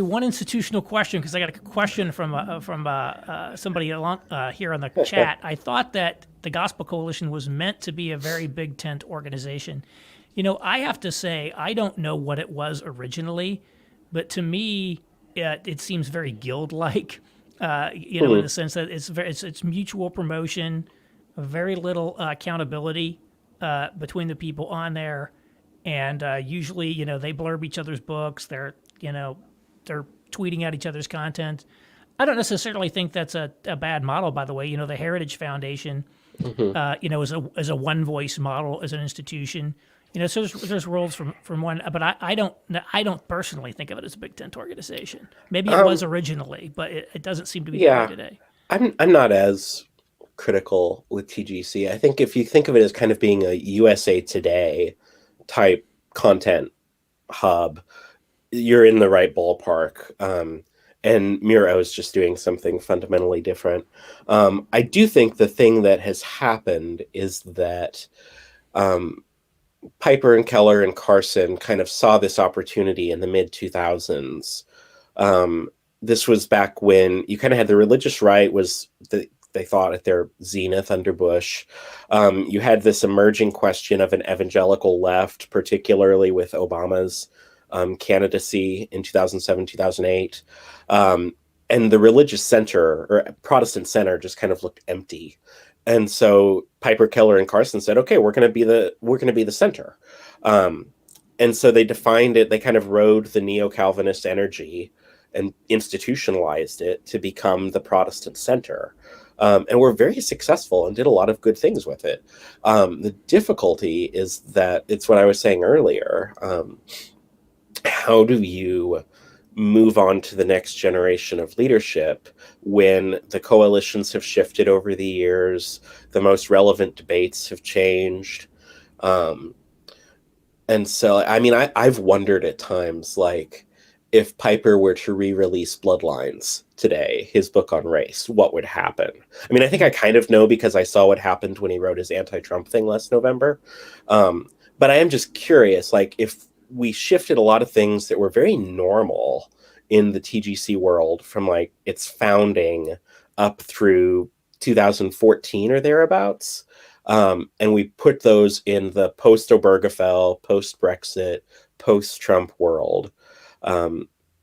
one institutional question because I got a question from somebody along here on the chat. I thought that the Gospel Coalition was meant to be a very big tent organization. I have to say I don't know what it was originally, but to me it seems very guild-like. In the sense that it's mutual promotion, very little accountability between the people on there, and usually they blurb each other's books. They're tweeting out each other's content. I don't necessarily think that's a bad model, by the way. The Heritage Foundation, is a one voice model as an institution. So there's roles from one, but I don't personally think of it as a big tent organization. Maybe it was originally, but it doesn't seem to be that way today. I'm not as critical with TGC. I think if you think of it as kind of being a USA Today type content hub, you're in the right ballpark. And Miro is just doing something fundamentally different. I do think the thing that has happened is that Piper and Keller and Carson kind of saw this opportunity in the mid 2000s. This was back when you kind of had the religious right was they thought at their zenith under Bush. You had this emerging question of an evangelical left, particularly with Obama's candidacy in 2007, 2008. And the religious center or Protestant center just kind of looked empty. And so Piper, Keller, and Carson said, "Okay, we're going to be the center." And so they defined it. They kind of rode the neo-Calvinist energy and institutionalized it to become the Protestant center. And were very successful and did a lot of good things with it. The difficulty is that it's what I was saying earlier. How do you move on to the next generation of leadership when the coalitions have shifted over the years, the most relevant debates have changed? And so, I mean, I've wondered at times, like, if Piper were to re-release Bloodlines today, his book on race, what would happen? I mean, I think I kind of know because I saw what happened when he wrote his anti-Trump thing last November. But I am just curious, like, if we shifted a lot of things that were very normal in the TGC world from like its founding up through 2014 or thereabouts, and we put those in the post-Obergefell, post-Brexit, post-Trump world.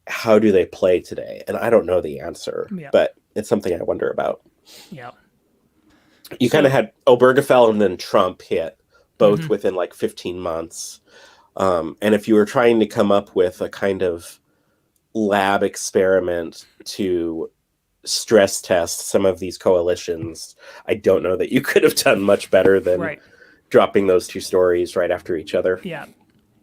How do they play today? And I don't know the answer, but it's something I wonder about. Yeah. You kind of had Obergefell and then Trump hit both within like 15 months. And if you were trying to come up with a kind of lab experiment to stress test some of these coalitions, I don't know that you could have done much better than dropping those two stories right after each other. Yeah.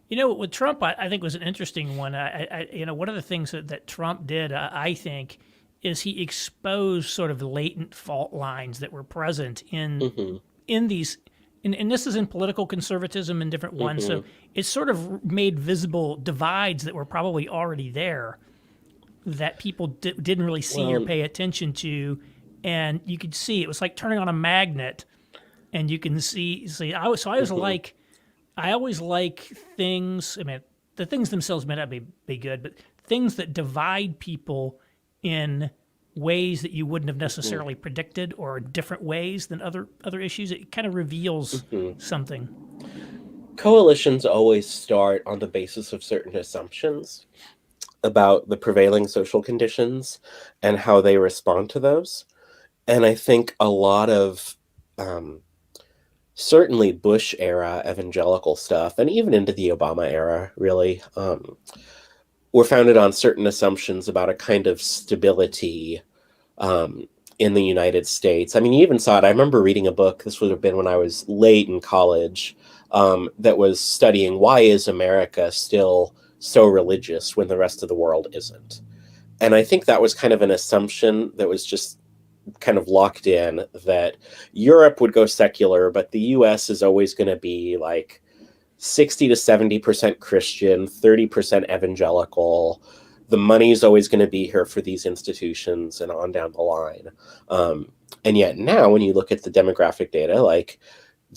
You know, with Trump, I think was an interesting one. One of the things that Trump did, I think, is he exposed sort of latent fault lines that were present in these. And this is in political conservatism and different ones. So it sort of made visible divides that were probably already there that people didn't really see or pay attention to. And you could see it was like turning on a magnet, and you can see. I always like things. I mean, the things themselves may not be good, but things that divide people in ways that you wouldn't have necessarily predicted, or different ways than other issues. It kind of reveals something. Coalitions always start on the basis of certain assumptions about the prevailing social conditions and how they respond to those. And I think a lot of certainly Bush era evangelical stuff, and even into the Obama era, really, were founded on certain assumptions about a kind of stability in the United States. I mean, you even saw it. I remember reading a book, this would have been when I was late in college, that was studying why is America still so religious when the rest of the world isn't. And I think that was kind of an assumption that was just kind of locked in, that Europe would go secular, but the US is always going to be like 60 to 70% Christian, 30% evangelical. The money's always going to be here for these institutions and on down the line. And yet now when you look at the demographic data, like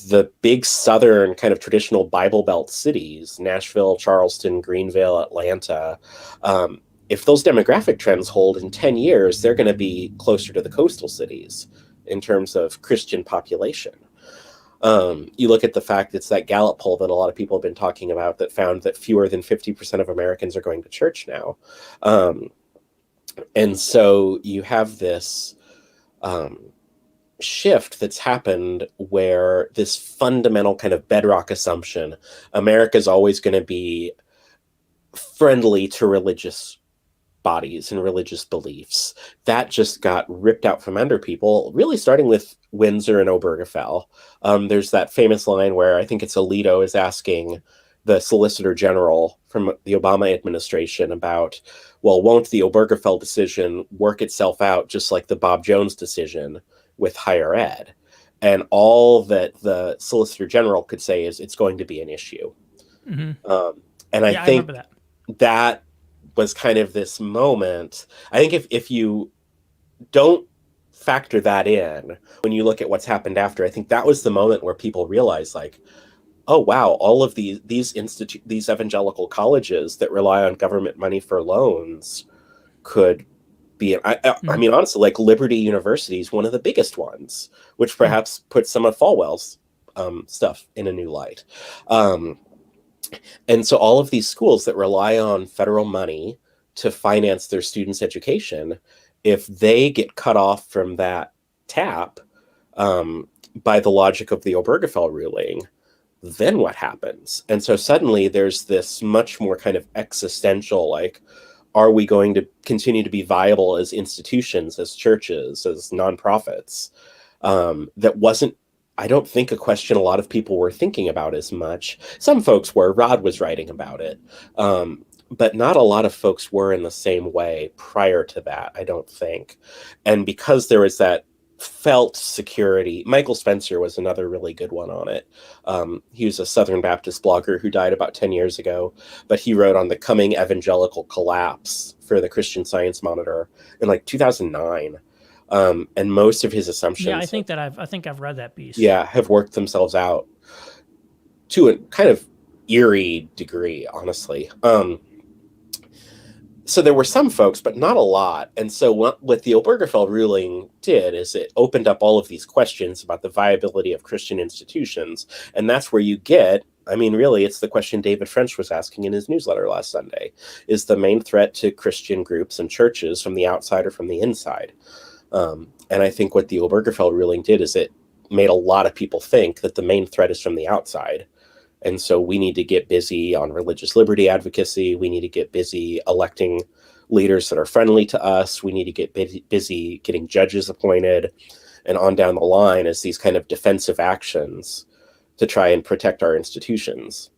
the big Southern kind of traditional Bible Belt cities, Nashville, Charleston, Greenville, Atlanta, if those demographic trends hold in 10 years, they're going to be closer to the coastal cities in terms of Christian population. You look at the fact it's that Gallup poll that a lot of people have been talking about that found that fewer than 50% of Americans are going to church now. And so you have this shift that's happened where this fundamental kind of bedrock assumption, America's always going to be friendly to religious bodies and religious beliefs, that just got ripped out from under people, really starting with Windsor and Obergefell. There's that famous line where I think it's Alito is asking the Solicitor General from the Obama administration about, well, won't the Obergefell decision work itself out just like the Bob Jones decision with higher ed? And all that the Solicitor General could say is it's going to be an issue. And I think that was kind of this moment. I think if you don't factor that in when you look at what's happened after, I think that was the moment where people realized, like, oh wow, all of these evangelical colleges that rely on government money for loans could be, I Mhm. mean, honestly, like Liberty University is one of the biggest ones, which Hmm. perhaps puts some of Falwell's stuff in a new light. Um, and so all of these schools that rely on federal money to finance their students' education, if they get cut off from that tap, um, by the logic of the Obergefell ruling, then what happens? And so suddenly there's this much more kind of existential, like, are we going to continue to be viable as institutions, as churches, as nonprofits? That wasn't, I don't think, a question a lot of people were thinking about as much. Some folks were. Rod was writing about it. But not a lot of folks were in the same way prior to that, I don't think. And because there was that felt security, Michael Spencer was another really good one on it. He was a Southern Baptist blogger who died about 10 years ago, but he wrote on the coming evangelical collapse for the Christian Science Monitor in like 2009. And most of his Yeah, assumptions, I think I've read that piece. yeah, have worked themselves out to a kind of eerie degree, honestly. So there were some folks, but not a lot. And so what the Obergefell ruling did is it opened up all of these questions about the viability of Christian institutions. And that's where you get, I mean, really, it's the question David French was asking in his newsletter last Sunday. Is the main threat to Christian groups and churches from the outside or from the inside? And I think what the Obergefell ruling did is it made a lot of people think that the main threat is from the outside. And so we need to get busy on religious liberty advocacy. We need to get busy electing leaders that are friendly to us. We need to get busy getting judges appointed, and on down the line as these kind of defensive actions to try and protect our institutions.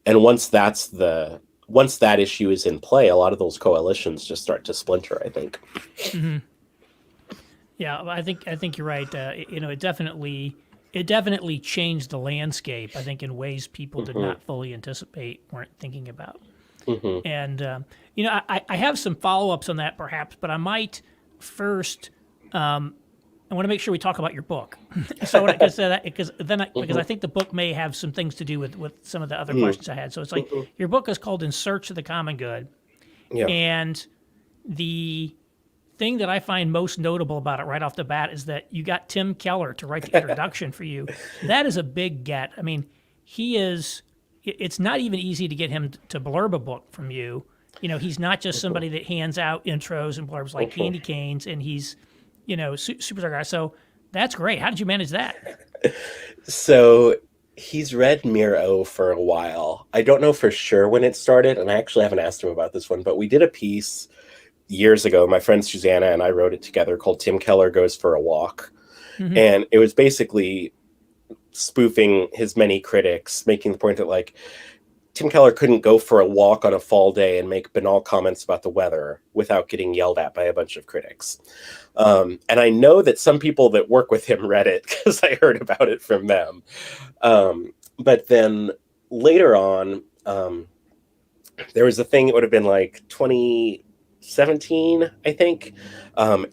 And once that issue is in play, a lot of those coalitions just start to splinter, I think. Hmm. Yeah, I think you're right. It definitely changed the landscape. I think in ways people did Mm-hmm. not fully anticipate, weren't thinking about. Mm-hmm. And I have some follow ups on that perhaps, but I might first. I want to make sure we talk about your book. So because because Mm-hmm. I think the book may have some things to do with some of the other Mm-hmm. questions I had. So it's like Mm-hmm. your book is called "In Search of the Common Good," Yeah. and the thing that I find most notable about it right off the bat is that you got Tim Keller to write the introduction for you. That is a big get. I mean, he is. It's not even easy to get him to blurb a book from you. He's not just somebody that hands out intros and blurbs like candy canes, and he's, superstar guy. So that's great. How did you manage that? So he's read Miro for a while. I don't know for sure when it started, and I actually haven't asked him about this one, but we did a piece years ago. My friend Susanna and I wrote it together called Tim Keller Goes for a Walk. Hmm. And it was basically spoofing his many critics, making the point that, like, Tim Keller couldn't go for a walk on a fall day and make banal comments about the weather without getting yelled at by a bunch of critics. And I know that some people that work with him read it because I heard about it from them. But then later on, there was a thing, it would have been like 2017, I think.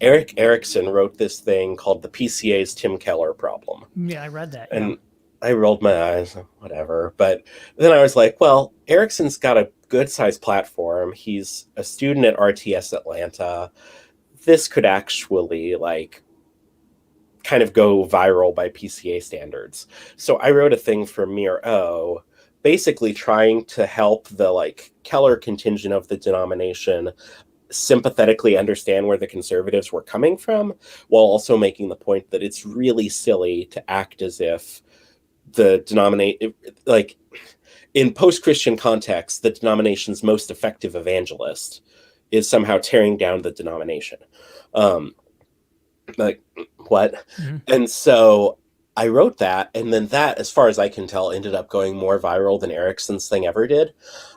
Eric Erickson wrote this thing called the PCA's Tim Keller problem. Yeah, I read that. Yeah. And I rolled my eyes, whatever. But then I was like, well, Erickson's got a good sized platform. He's a student at RTS Atlanta. This could actually, like, kind of go viral by PCA standards. So I wrote a thing for Mere O, basically trying to help the, like, Keller contingent of the denomination sympathetically understand where the conservatives were coming from, while also making the point that it's really silly to act as if the like, in post-Christian context, the denomination's most effective evangelist is somehow tearing down the denomination. Like, what? Hmm. And so I wrote that, and then that, as far as I can tell, ended up going more viral than Erickson's thing ever did.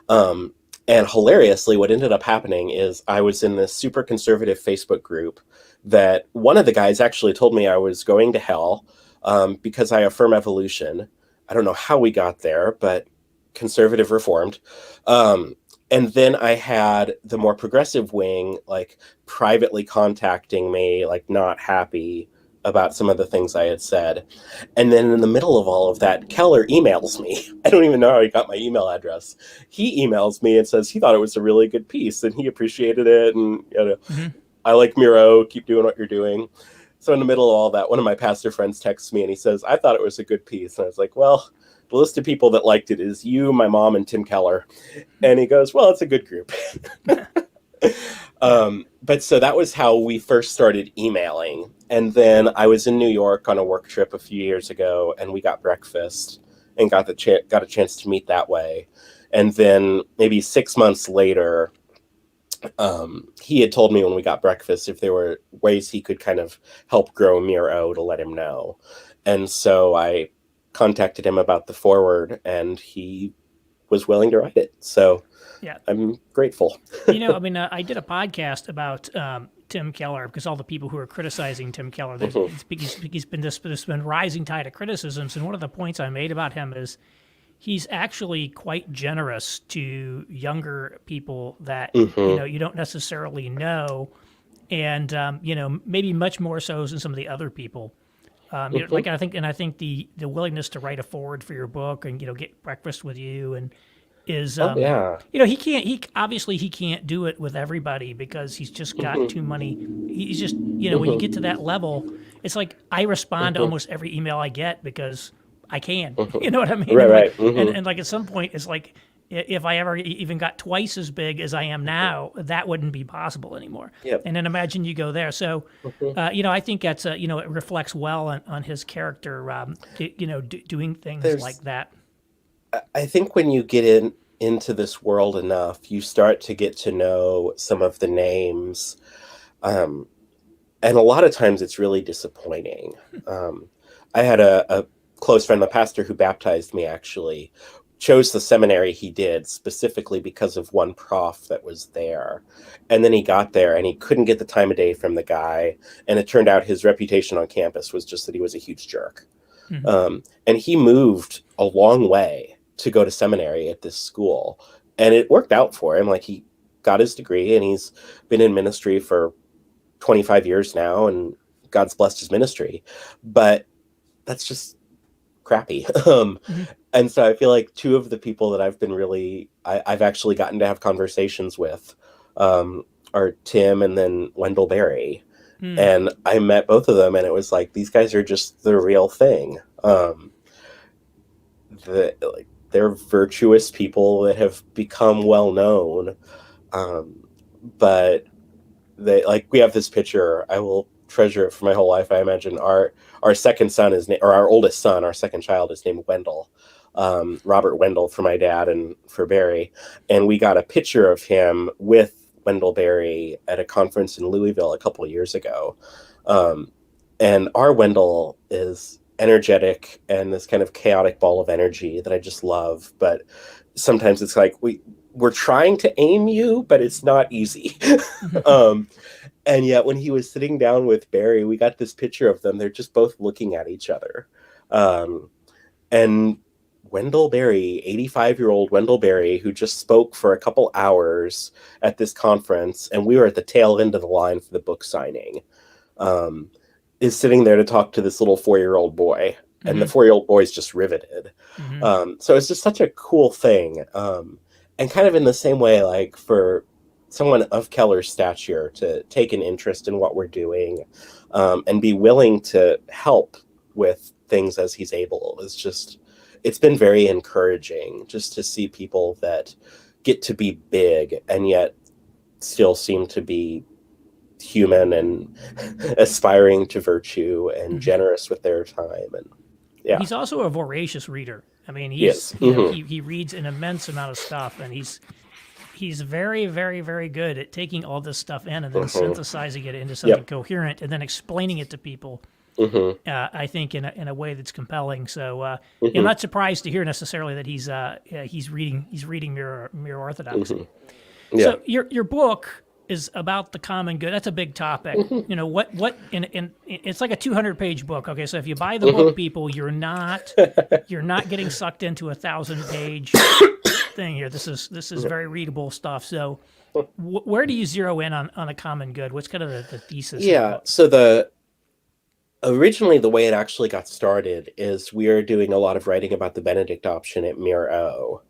And hilariously, what ended up happening is I was in this super conservative Facebook group that one of the guys actually told me I was going to hell, because I affirm evolution. I don't know how we got there, but conservative reformed. And then I had the more progressive wing, like, privately contacting me, like, not happy about some of the things I had said. And then in the middle of all of that, Keller emails me. I don't even know how he got my email address. He emails me and says he thought it was a really good piece and he appreciated it. And, I like Miro, keep doing what you're doing. So in the middle of all that, one of my pastor friends texts me and he says, I thought it was a good piece. And I was like, well, the list of people that liked it is you, my mom, and Tim Keller. And he goes, well, it's a good group. But so that was how we first started emailing. And then I was in New York on a work trip a few years ago, and we got breakfast and got a chance to meet that way. And then maybe 6 months later, he had told me when we got breakfast if there were ways he could kind of help grow Miro to let him know. And so I contacted him about the foreword, and he was willing to write it. So Yeah. I'm grateful. I did a podcast about Tim Keller because all the people who are criticizing Tim Keller, he's been this been rising tide of criticisms. And one of the points I made about him is he's actually quite generous to younger people that you don't necessarily know, and maybe much more so than some of the other people. I think the willingness to write a foreword for your book and get breakfast with you and is he can't do it with everybody because he's just got too many. He's just when you get to that level, it's like I respond to almost every email I get because I can. You know what I mean? Right. And like at some point, it's like if I ever even got twice as big as I am now, that wouldn't be possible anymore. Yep. And then imagine you go there. So, I think that's it reflects well on his character. Doing things like that. I think when you get into this world enough, you start to get to know some of the names, and a lot of times it's really disappointing. I had a close friend, the pastor who baptized me, actually chose the seminary he did specifically because of one prof that was there. And then he got there and he couldn't get the time of day from the guy. And it turned out his reputation on campus was just that he was a huge jerk. And he moved a long way to go to seminary at this school. And it worked out for him. Like, he got his degree and he's been in ministry for 25 years now, and God's blessed his ministry. But that's just crappy. And so I feel like two of the people that I've been I've actually gotten to have conversations with are Tim and then Wendell Berry. And I met both of them, and it was like, these guys are just the real thing. They're virtuous people that have become well known. But we have this picture. I will treasure it for my whole life. I imagine our second son or our oldest son, our second child, is named Wendell. Robert Wendell for my dad and for Barry. And we got a picture of him with Wendell Berry at a conference in Louisville a couple of years ago. And our Wendell is energetic and this kind of chaotic ball of energy that I just love. But sometimes it's like we're trying to aim you, but it's not easy. And yet when he was sitting down with Barry, we got this picture of them. They're just both looking at each other. And Wendell Berry, 85-year-old Wendell Berry, who just spoke for a couple hours at this conference, and we were at the tail end of the line for the book signing, is sitting there to talk to this little 4-year-old boy. And the 4-year-old boy is just riveted. So it's just such a cool thing. And kind of in the same way, like, for someone of Keller's stature to take an interest in what we're doing, and be willing to help with things as he's able, it's been very encouraging just to see people that get to be big and yet still seem to be human and aspiring to virtue and generous with their time. And he's also a voracious reader. I mean, he reads an immense amount of stuff, and he's very, very, very good at taking all this stuff in and then synthesizing it into something coherent and then explaining it to people. I think in a way that's compelling. So I'm not surprised to hear necessarily that he's reading Mere Orthodoxy. So your book is about the common good. That's a big topic. And it's like a 200-page book. Okay, so if you buy the book, people, you're not getting sucked into a 1,000-page thing here. This is very readable stuff. So where do you zero in on a common good? What's kind of the thesis? Yeah. So Originally, the way it actually got started is we are doing a lot of writing about the Benedict option at Mere O.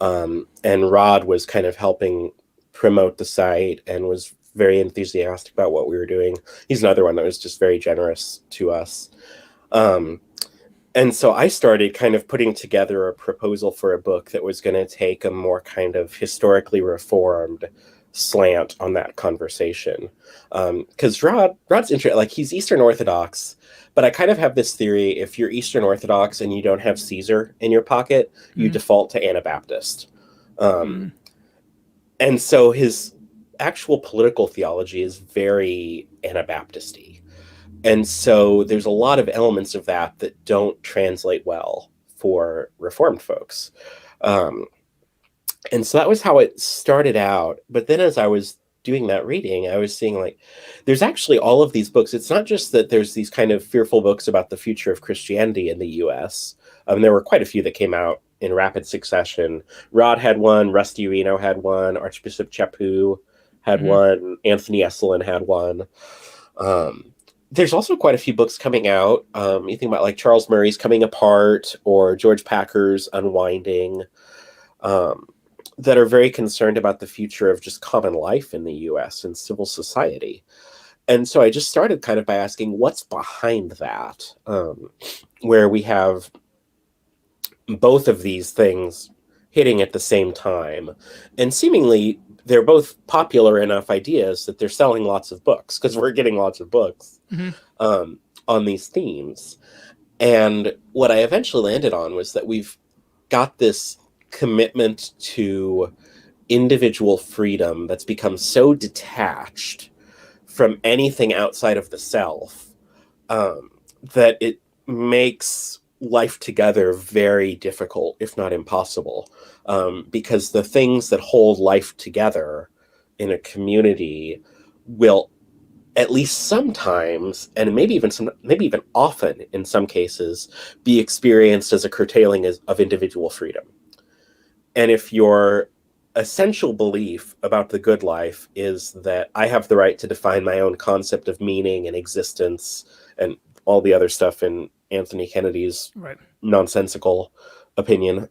And Rod was kind of helping promote the site and was very enthusiastic about what we were doing. He's another one that was just very generous to us. Um, and so I started kind of putting together a proposal for a book that was going to take a more kind of historically reformed slant on that conversation. Because Rod's interested, like he's Eastern Orthodox, but I kind of have this theory: if you're Eastern Orthodox and you don't have Caesar in your pocket, you default to Anabaptist. Um, and so his actual political theology is very Anabaptist-y. And so there's a lot of elements of that that don't translate well for Reformed folks. Um, and so that was how it started out. But then as I was doing that reading, I was seeing like there's actually all of these books. It's not just that there's these kind of fearful books about the future of Christianity in the US. There were quite a few that came out in rapid succession. Rod had one, Rusty Reno had one, Archbishop Chaput had one, Anthony Esselin had one. There's also quite a few books coming out. You think about like Charles Murray's Coming Apart or George Packer's Unwinding, that are very concerned about the future of just common life in the US and civil society. And so I just started kind of by asking what's behind that, where we have both of these things hitting at the same time. And seemingly they're both popular enough ideas that they're selling lots of books because we're getting lots of books on these themes. And what I eventually landed on was that we've got this commitment to individual freedom that's become so detached from anything outside of the self that it makes life together very difficult, if not impossible, because the things that hold life together in a community will at least sometimes, and maybe even often in some cases, be experienced as a curtailing of individual freedom. And if your essential belief about the good life is that I have the right to define my own concept of meaning and existence and all the other stuff in Anthony Kennedy's nonsensical opinion,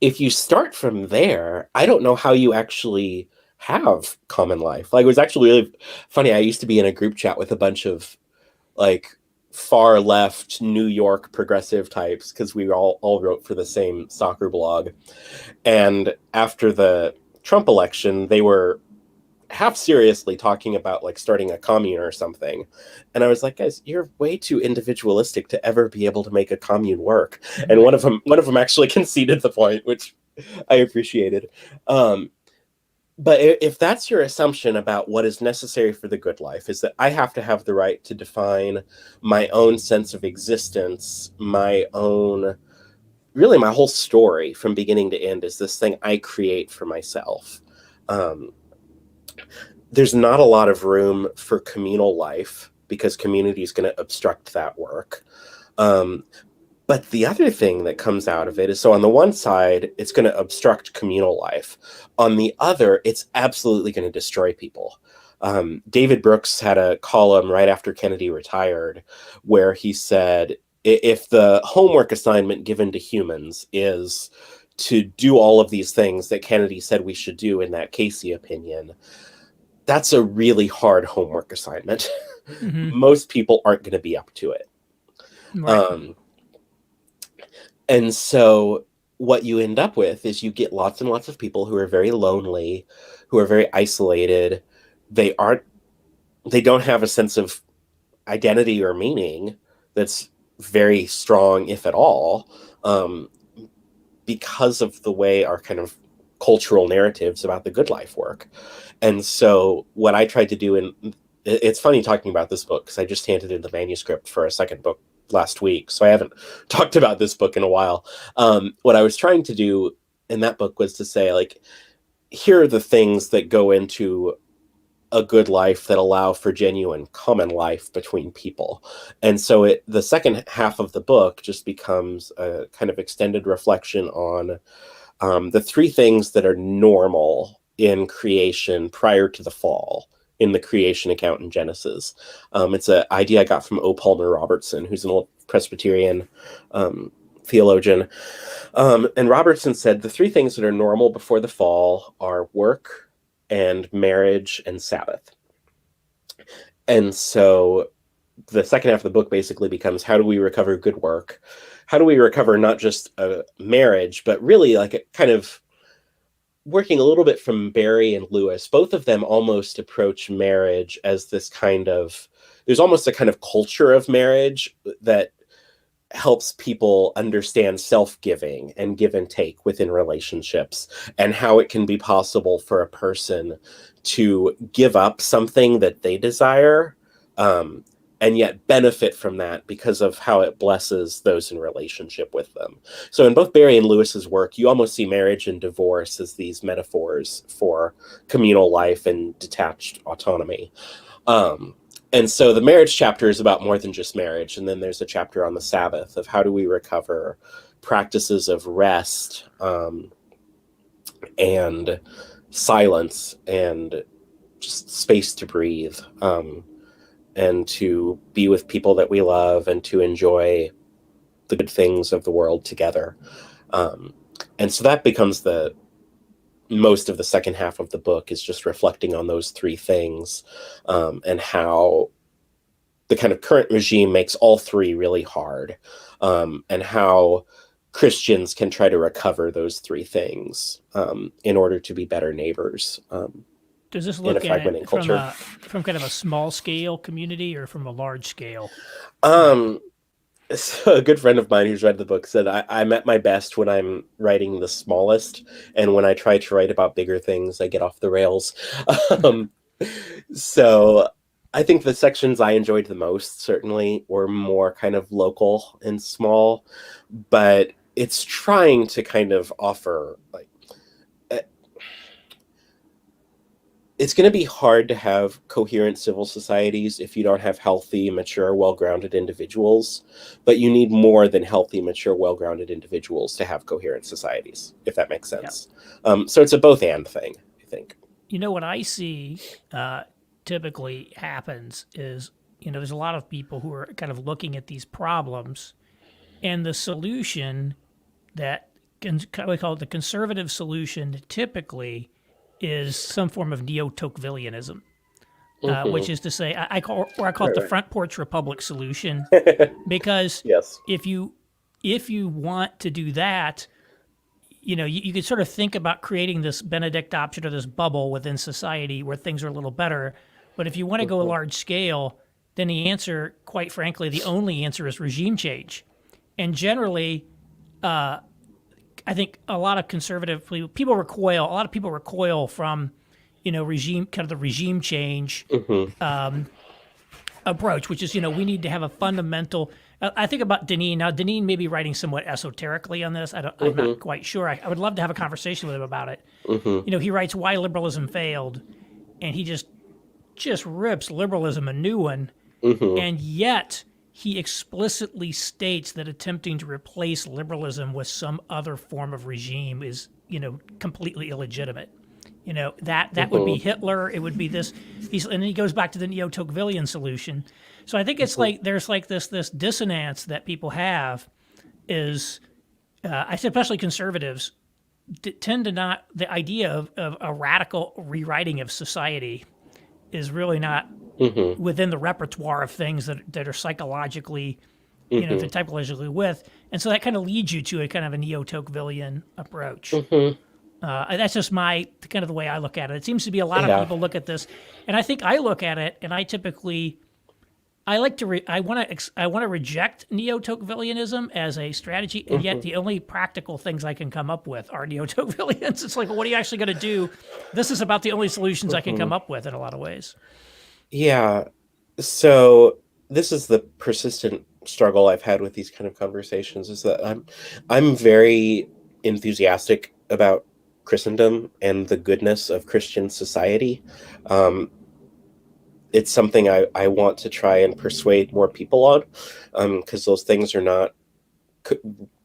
if you start from there, I don't know how you actually have common life. Like, it was actually really funny. I used to be in a group chat with a bunch of like far left New York progressive types because we all wrote for the same soccer blog. And after the Trump election, they were half seriously talking about like starting a commune or something. And I was like, guys, you're way too individualistic to ever be able to make a commune work. And one of them actually conceded the point, which I appreciated. But if that's your assumption about what is necessary for the good life, is that I have to have the right to define my own sense of existence, my own, really my whole story from beginning to end is this thing I create for myself. There's not a lot of room for communal life because community is going to obstruct that work. But the other thing that comes out of it is, so on the one side, it's going to obstruct communal life. On the other, it's absolutely going to destroy people. David Brooks had a column right after Kennedy retired where he said, if the homework assignment given to humans is to do all of these things that Kennedy said we should do in that Casey opinion, that's a really hard homework assignment. Most people aren't going to be up to it. And so what you end up with is you get lots and lots of people who are very lonely, who are very isolated. They don't have a sense of identity or meaning that's very strong, if at all, because of the way our kind of cultural narratives about the good life work. And so what I tried to do, and it's funny talking about this book because I just handed in the manuscript for a second book last week, so I haven't talked about this book in a while. What I was trying to do in that book was to say, like, here are the things that go into a good life that allow for genuine common life between people. And so the second half of the book just becomes a kind of extended reflection on the three things that are normal in creation prior to the fall in the creation account in Genesis. It's an idea I got from O. Palmer Robertson, who's an old Presbyterian theologian. And Robertson said the three things that are normal before the fall are work and marriage and Sabbath. And so the second half of the book basically becomes, how do we recover good work? How do we recover not just a marriage, but really like a kind of working a little bit from Barry and Lewis. Both of them almost approach marriage as this kind of, there's almost a kind of culture of marriage that helps people understand self-giving and give and take within relationships, and how it can be possible for a person to give up something that they desire, and yet benefit from that because of how it blesses those in relationship with them. So in both Barry and Lewis's work, you almost see marriage and divorce as these metaphors for communal life and detached autonomy. And so the marriage chapter is about more than just marriage. And then there's a chapter on the Sabbath of how do we recover practices of rest, and silence and just space to breathe, and to be with people that we love and to enjoy the good things of the world together. And so that becomes the most of the second half of the book, is just reflecting on those three things, and how the kind of current regime makes all three really hard, and how Christians can try to recover those three things in order to be better neighbors. Does this look in a at fragmenting it culture. from kind of a small scale community or from a large scale? So a good friend of mine who's read the book said, I'm at my best when I'm writing the smallest, and when I try to write about bigger things, I get off the rails. So I think the sections I enjoyed the most certainly were more kind of local and small, but it's trying to kind of offer, like, it's going to be hard to have coherent civil societies if you don't have healthy, mature, well-grounded individuals. But you need more than healthy, mature, well-grounded individuals to have coherent societies, if that makes sense. Yep. So it's a both and thing, I think. You know, what I see typically happens is, there's a lot of people who are kind of looking at these problems, and the solution that we call it the conservative solution typically is some form of neo-Tocquevillianism, which is to say, I call it the front porch republic solution, because yes, if you want to do that, you could sort of think about creating this Benedict option or this bubble within society where things are a little better. But if you want to go large scale, then the answer, quite frankly, the only answer is regime change. And generally, I think a lot of conservative people recoil from, the regime change approach, which is, we need to have a fundamental. I think about Deneen. Now, Deneen may be writing somewhat esoterically on this. I'm not quite sure. I would love to have a conversation with him about it. He writes Why Liberalism Failed, and he just rips liberalism a new one, and yet he explicitly states that attempting to replace liberalism with some other form of regime is, completely illegitimate. That would be Hitler. It would be this. And then he goes back to the neo-Tocquevillian solution. So I think it's like there's like this dissonance that people have is, especially conservatives, tend to not, the idea of a radical rewriting of society is really not within the repertoire of things that are psychologically, they're typologically with. And so that kind of leads you to a kind of a neo-Tocquevillian approach. That's just my kind of the way I look at it. It seems to be a lot of people look at this, and I think I look at it, and I typically, I want to reject neo-Tocquevillianism as a strategy, and yet the only practical things I can come up with are neo-Tocquevillians. It's like, well, what are you actually going to do? This is about the only solutions I can come up with in a lot of ways. Yeah. So this is the persistent struggle I've had with these kind of conversations, is that I'm very enthusiastic about Christendom and the goodness of Christian society. It's something I want to try and persuade more people on, because those things are not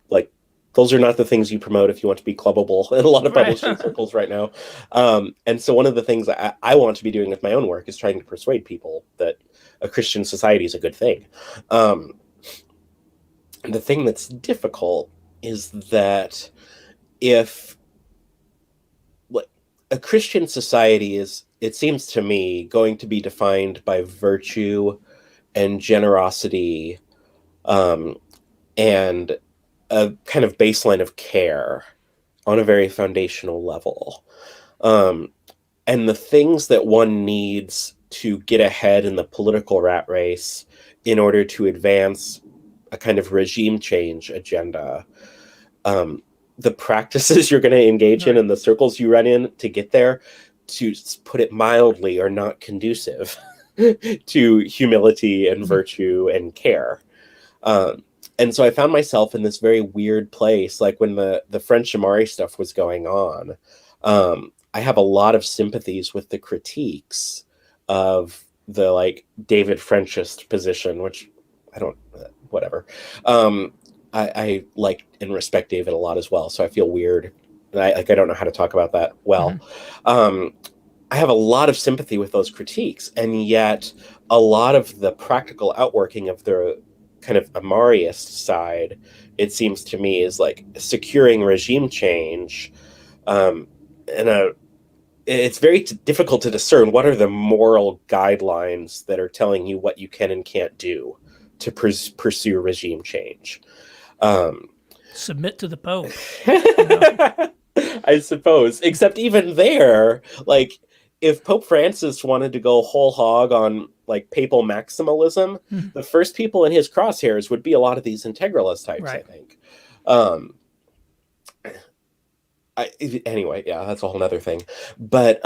like those are not the things you promote if you want to be clubbable in a lot of Right. publishing circles right now. And so one of the things I want to be doing with my own work is trying to persuade people that a Christian society is a good thing. The thing that's difficult is that if a Christian society is, it seems to me, going to be defined by virtue and generosity, and a kind of baseline of care on a very foundational level. And the things that one needs to get ahead in the political rat race in order to advance a kind of regime change agenda, the practices you're going to engage in and the circles you run in to get there, to put it mildly, are not conducive to humility and virtue and care. And so I found myself in this very weird place, like when the French Amari stuff was going on. I have a lot of sympathies with the critiques of the like David Frenchist position, which I don't, whatever. I like and respect David a lot as well, so I feel weird. I don't know how to talk about that well. I have a lot of sympathy with those critiques, and yet a lot of the practical outworking of the kind of Amariist side, it seems to me, is like securing regime change. It's very difficult to discern what are the moral guidelines that are telling you what you can and can't do to pursue regime change. Submit to the Pope. I suppose, except even there, like, if Pope Francis wanted to go whole hog on like papal maximalism, the first people in his crosshairs would be a lot of these integralist types, right. I think. Anyway, yeah, that's a whole other thing. But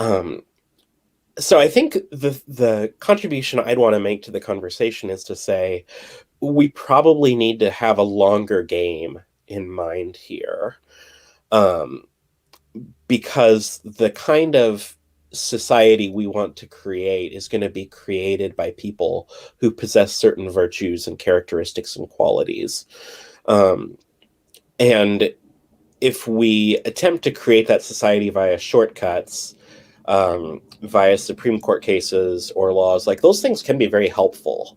so I think the contribution I'd want to make to the conversation is to say we probably need to have a longer game in mind here, because the kind of society we want to create is going to be created by people who possess certain virtues and characteristics and qualities. And if we attempt to create that society via shortcuts, via Supreme Court cases or laws, like those things can be very helpful.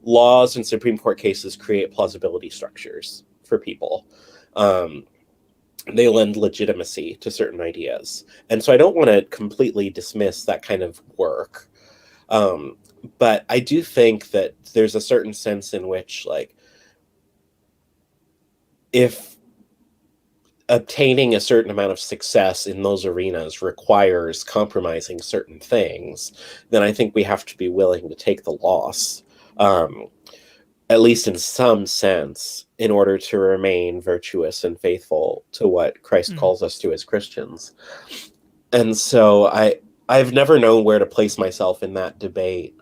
Laws and Supreme Court cases create plausibility structures for people. They lend legitimacy to certain ideas. And so I don't want to completely dismiss that kind of work. But I do think that there's a certain sense in which, like, if obtaining a certain amount of success in those arenas requires compromising certain things, then I think we have to be willing to take the loss, at least in some sense, in order to remain virtuous and faithful to what Christ calls us to as Christians. And so I've never known where to place myself in that debate,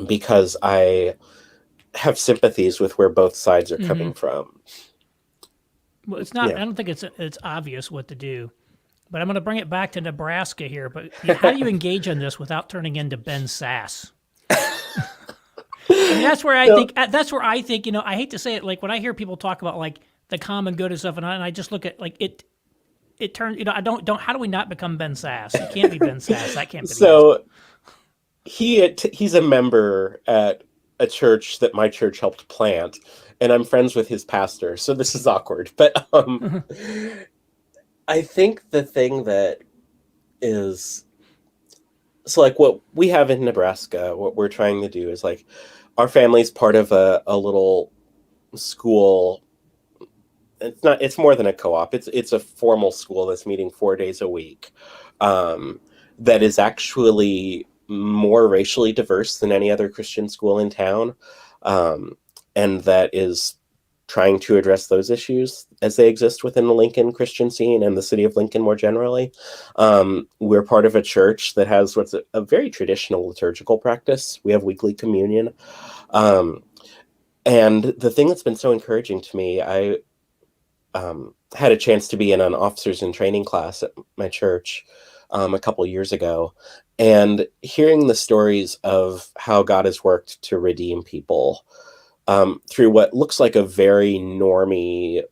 because I have sympathies with where both sides are coming from. Well, it's not. I don't think it's obvious what to do, but I'm going to bring it back to Nebraska here. But how do you engage in this without turning into Ben Sass? I mean, that's where I think. That's where I think. I hate to say it. Like when I hear people talk about like the common good and stuff, and I just look at like it. It turns. I don't. How do we not become Ben Sass? You can't be Ben Sass. That can't be. So he's a member at a church that my church helped plant, and I'm friends with his pastor, so this is awkward. But I think the thing that is, so like what we have in Nebraska, what we're trying to do is like, our family's part of a little school. It's more than a co-op. It's a formal school that's meeting 4 days a week, that is actually more racially diverse than any other Christian school in town, and that is trying to address those issues as they exist within the Lincoln Christian scene and the city of Lincoln more generally. We're part of a church that has what's a very traditional liturgical practice. We have weekly communion. And the thing that's been so encouraging to me, I had a chance to be in an officers in training class at my church a couple years ago, and hearing the stories of how God has worked to redeem people through what looks like a very normie,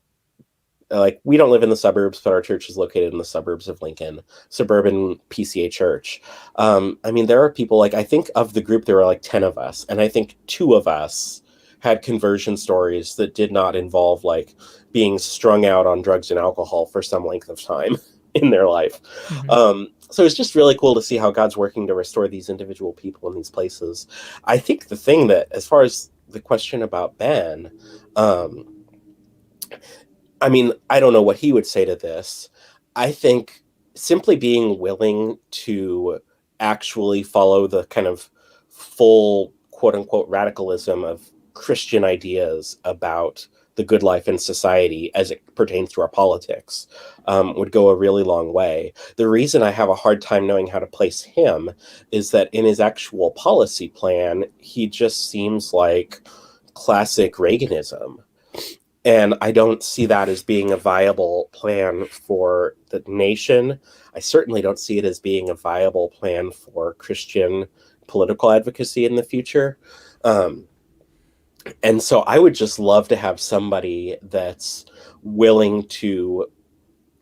like, we don't live in the suburbs, but our church is located in the suburbs of Lincoln, suburban PCA church. I mean, there are people, like, I think of the group, there were like 10 of us, and I think 2 of us had conversion stories that did not involve like being strung out on drugs and alcohol for some length of time in their life. So it's just really cool to see how God's working to restore these individual people in these places. I think the thing that, as far as the question about Ben, I mean, I don't know what he would say to this. I think simply being willing to actually follow the kind of full, quote unquote, radicalism of Christian ideas about the good life in society as it pertains to our politics would go a really long way. The reason I have a hard time knowing how to place him is that in his actual policy plan, he just seems like classic Reaganism. And I don't see that as being a viable plan for the nation. I certainly don't see it as being a viable plan for Christian political advocacy in the future. And so I would just love to have somebody that's willing to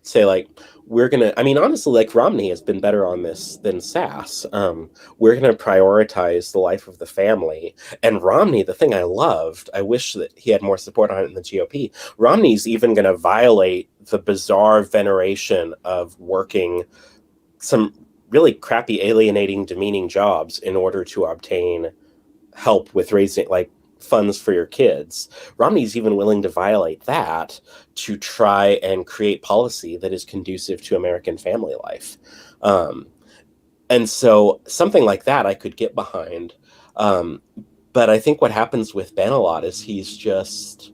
say, like, we're going to, I mean, honestly, like, Romney has been better on this than Sass. We're going to prioritize the life of the family. And Romney, the thing I loved, I wish that he had more support on it in the GOP. Romney's even going to violate the bizarre veneration of working some really crappy, alienating, demeaning jobs in order to obtain help with raising, like, funds for your kids. Romney's even willing to violate that to try and create policy that is conducive to American family life. And so something like that I could get behind. But I think what happens with Ben a lot is he's just,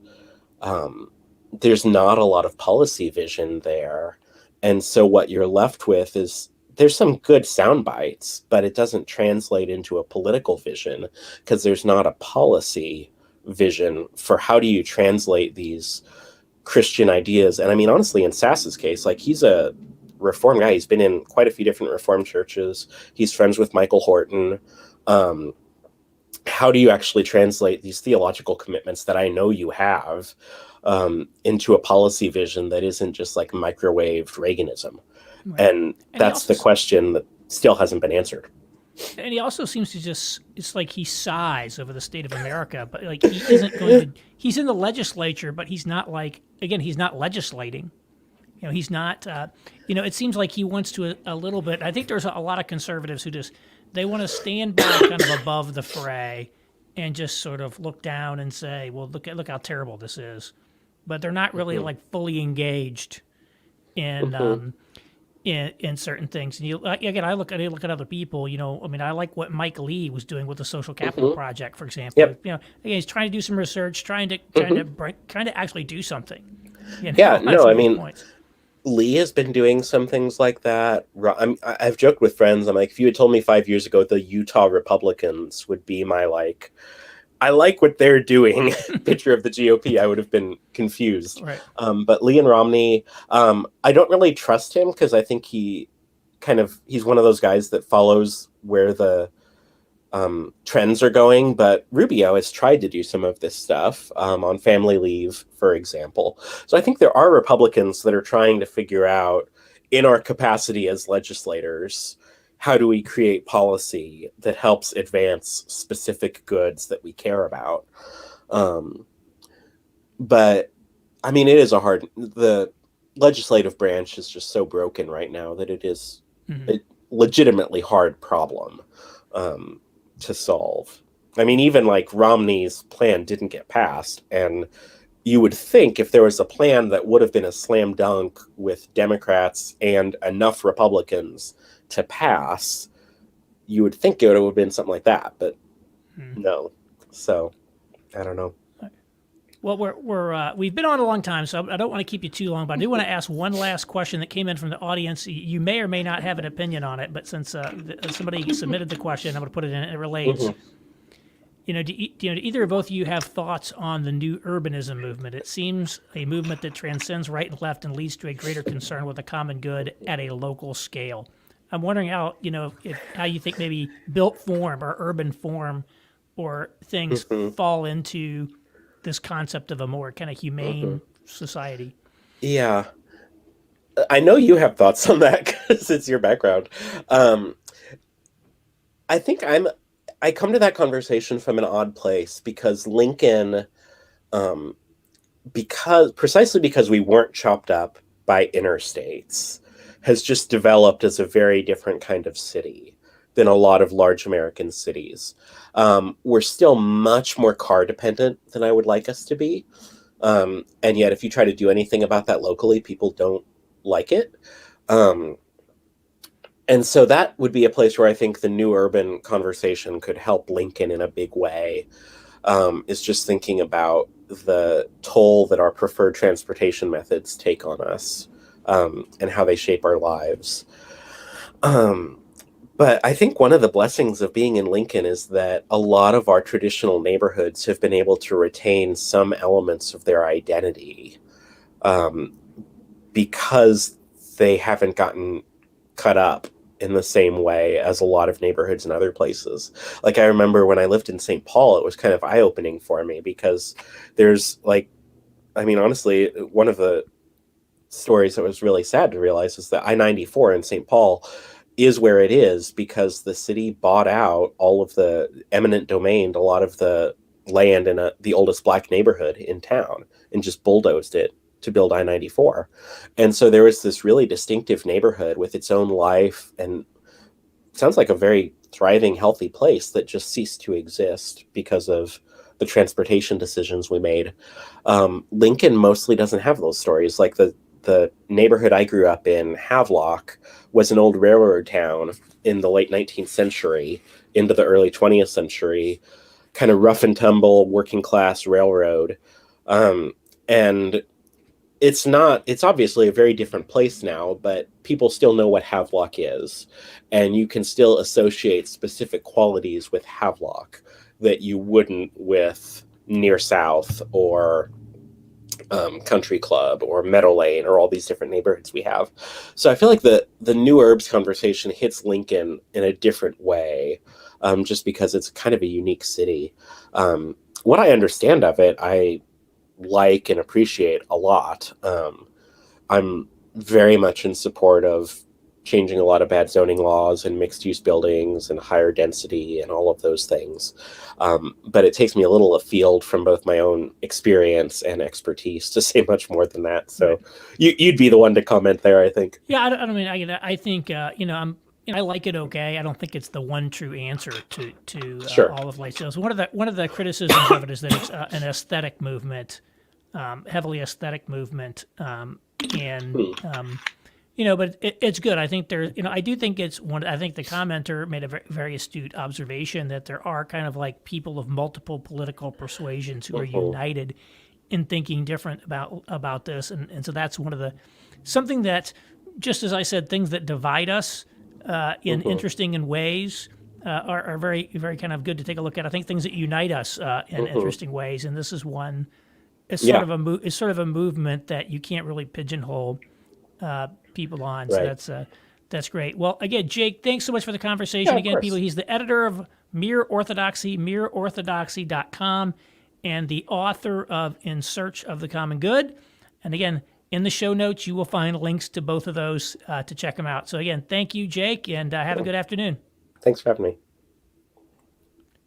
there's not a lot of policy vision there. And so what you're left with is, there's some good sound bites, but it doesn't translate into a political vision because there's not a policy vision for how do you translate these Christian ideas. And I mean, honestly, in Sass's case, like, he's a Reformed guy. He's been in quite a few different Reformed churches. He's friends with Michael Horton. How do you actually translate these theological commitments that I know you have into a policy vision that isn't just like microwaved Reaganism? Right. And that's the question that still hasn't been answered. And he also seems to just, it's like he sighs over the state of America, but like he isn't going to, he's in the legislature, but he's not like, again, he's not legislating. You know, he's not, it seems like he wants to a little bit. I think there's a lot of conservatives who just, they want to stand by kind of above the fray and just sort of look down and say, well, look how terrible this is. But they're not really like fully engaged in, in certain things. And again, I look at other people, I mean, I like what Mike Lee was doing with the Social Capital Project, for example. Yep. Again, he's trying to do some research, trying to actually do something. I mean, points. Lee has been doing some things like that. I've joked with friends. I'm like, if you had told me 5 years ago the Utah Republicans would be my, like, I like what they're doing picture of the GOP, I would have been confused. Right. But Lee and Romney, I don't really trust him because I think he's one of those guys that follows where the trends are going. But Rubio has tried to do some of this stuff on family leave, for example. So I think there are Republicans that are trying to figure out, in our capacity as legislators, how do we create policy that helps advance specific goods that we care about? But I mean, the legislative branch is just so broken right now that it is a legitimately hard problem to solve. I mean, even like Romney's plan didn't get passed, and you would think if there was a plan that would have been a slam dunk with Democrats and enough Republicans to pass, you would think it would have been something like that, but no. So I don't know. Well, we've been on a long time, so I don't want to keep you too long, but I do want to ask one last question that came in from the audience. You may or may not have an opinion on it, but since somebody submitted the question, I'm going to put it in. It relates. Do either or both of you have thoughts on the new urbanism movement? It seems a movement that transcends right and left and leads to a greater concern with the common good at a local scale. I'm wondering how you think maybe built form or urban form or things fall into this concept of a more kind of humane society. Yeah. I know you have thoughts on that because it's your background. Um, I think I come to that conversation from an odd place because Lincoln, um, precisely because we weren't chopped up by interstates, has just developed as a very different kind of city than a lot of large American cities. We're still much more car dependent than I would like us to be. And yet, if you try to do anything about that locally, people don't like it. Um, and so that would be a place where I think the new urban conversation could help Lincoln in a big way, is just thinking about the toll that our preferred transportation methods take on us, and how they shape our lives. Um, but I think one of the blessings of being in Lincoln is that a lot of our traditional neighborhoods have been able to retain some elements of their identity, um, because they haven't gotten cut up in the same way as a lot of neighborhoods in other places. Like I remember when I lived in St. Paul, it was kind of eye-opening for me because there's like, I mean, honestly, one of the stories that was really sad to realize is that I-94 in St. Paul is where it is because the city bought out all of the eminent domain, a lot of the land in the oldest black neighborhood in town, and just bulldozed it to build I-94. And so there was this really distinctive neighborhood with its own life, and it sounds like a very thriving, healthy place that just ceased to exist because of the transportation decisions we made. Lincoln mostly doesn't have those stories. Like the neighborhood I grew up in, Havelock, was an old railroad town in the late 19th century into the early 20th century, kind of rough and tumble, working class railroad. And it's obviously a very different place now, but people still know what Havelock is. And you can still associate specific qualities with Havelock that you wouldn't with Near South or Country Club or Meadow Lane or all these different neighborhoods we have. So I feel like the New Urbs conversation hits Lincoln in a different way, just because it's kind of a unique city. What I understand of it, I like and appreciate a lot. I'm very much in support of changing a lot of bad zoning laws and mixed use buildings and higher density and all of those things. But it takes me a little afield from both my own experience and expertise to say much more than that. So you'd be the one to comment there, I think. Yeah, I don't mean I think I like it okay. I don't think it's the one true answer to Sure. all of life sales. One of the criticisms of it is that it's an aesthetic movement, heavily aesthetic movement, and but it's good. I think I do think it's one. I think the commenter made a very astute observation that there are kind of like people of multiple political persuasions who are united in thinking different about this, and so that's one of something that, just as I said, things that divide us in interesting in ways are very, very kind of good to take a look at. I think things that unite us in interesting ways, and this is one. It's sort of a movement that you can't really pigeonhole people on. Right. So that's great. Well, again, Jake, thanks so much for the conversation. Yeah, Again, people, he's the editor of Mere Orthodoxy, mereorthodoxy.com, and the author of In Search of the Common Good. And again, in the show notes, you will find links to both of those to check them out. So again, thank you, Jake, and have a good afternoon. Thanks for having me.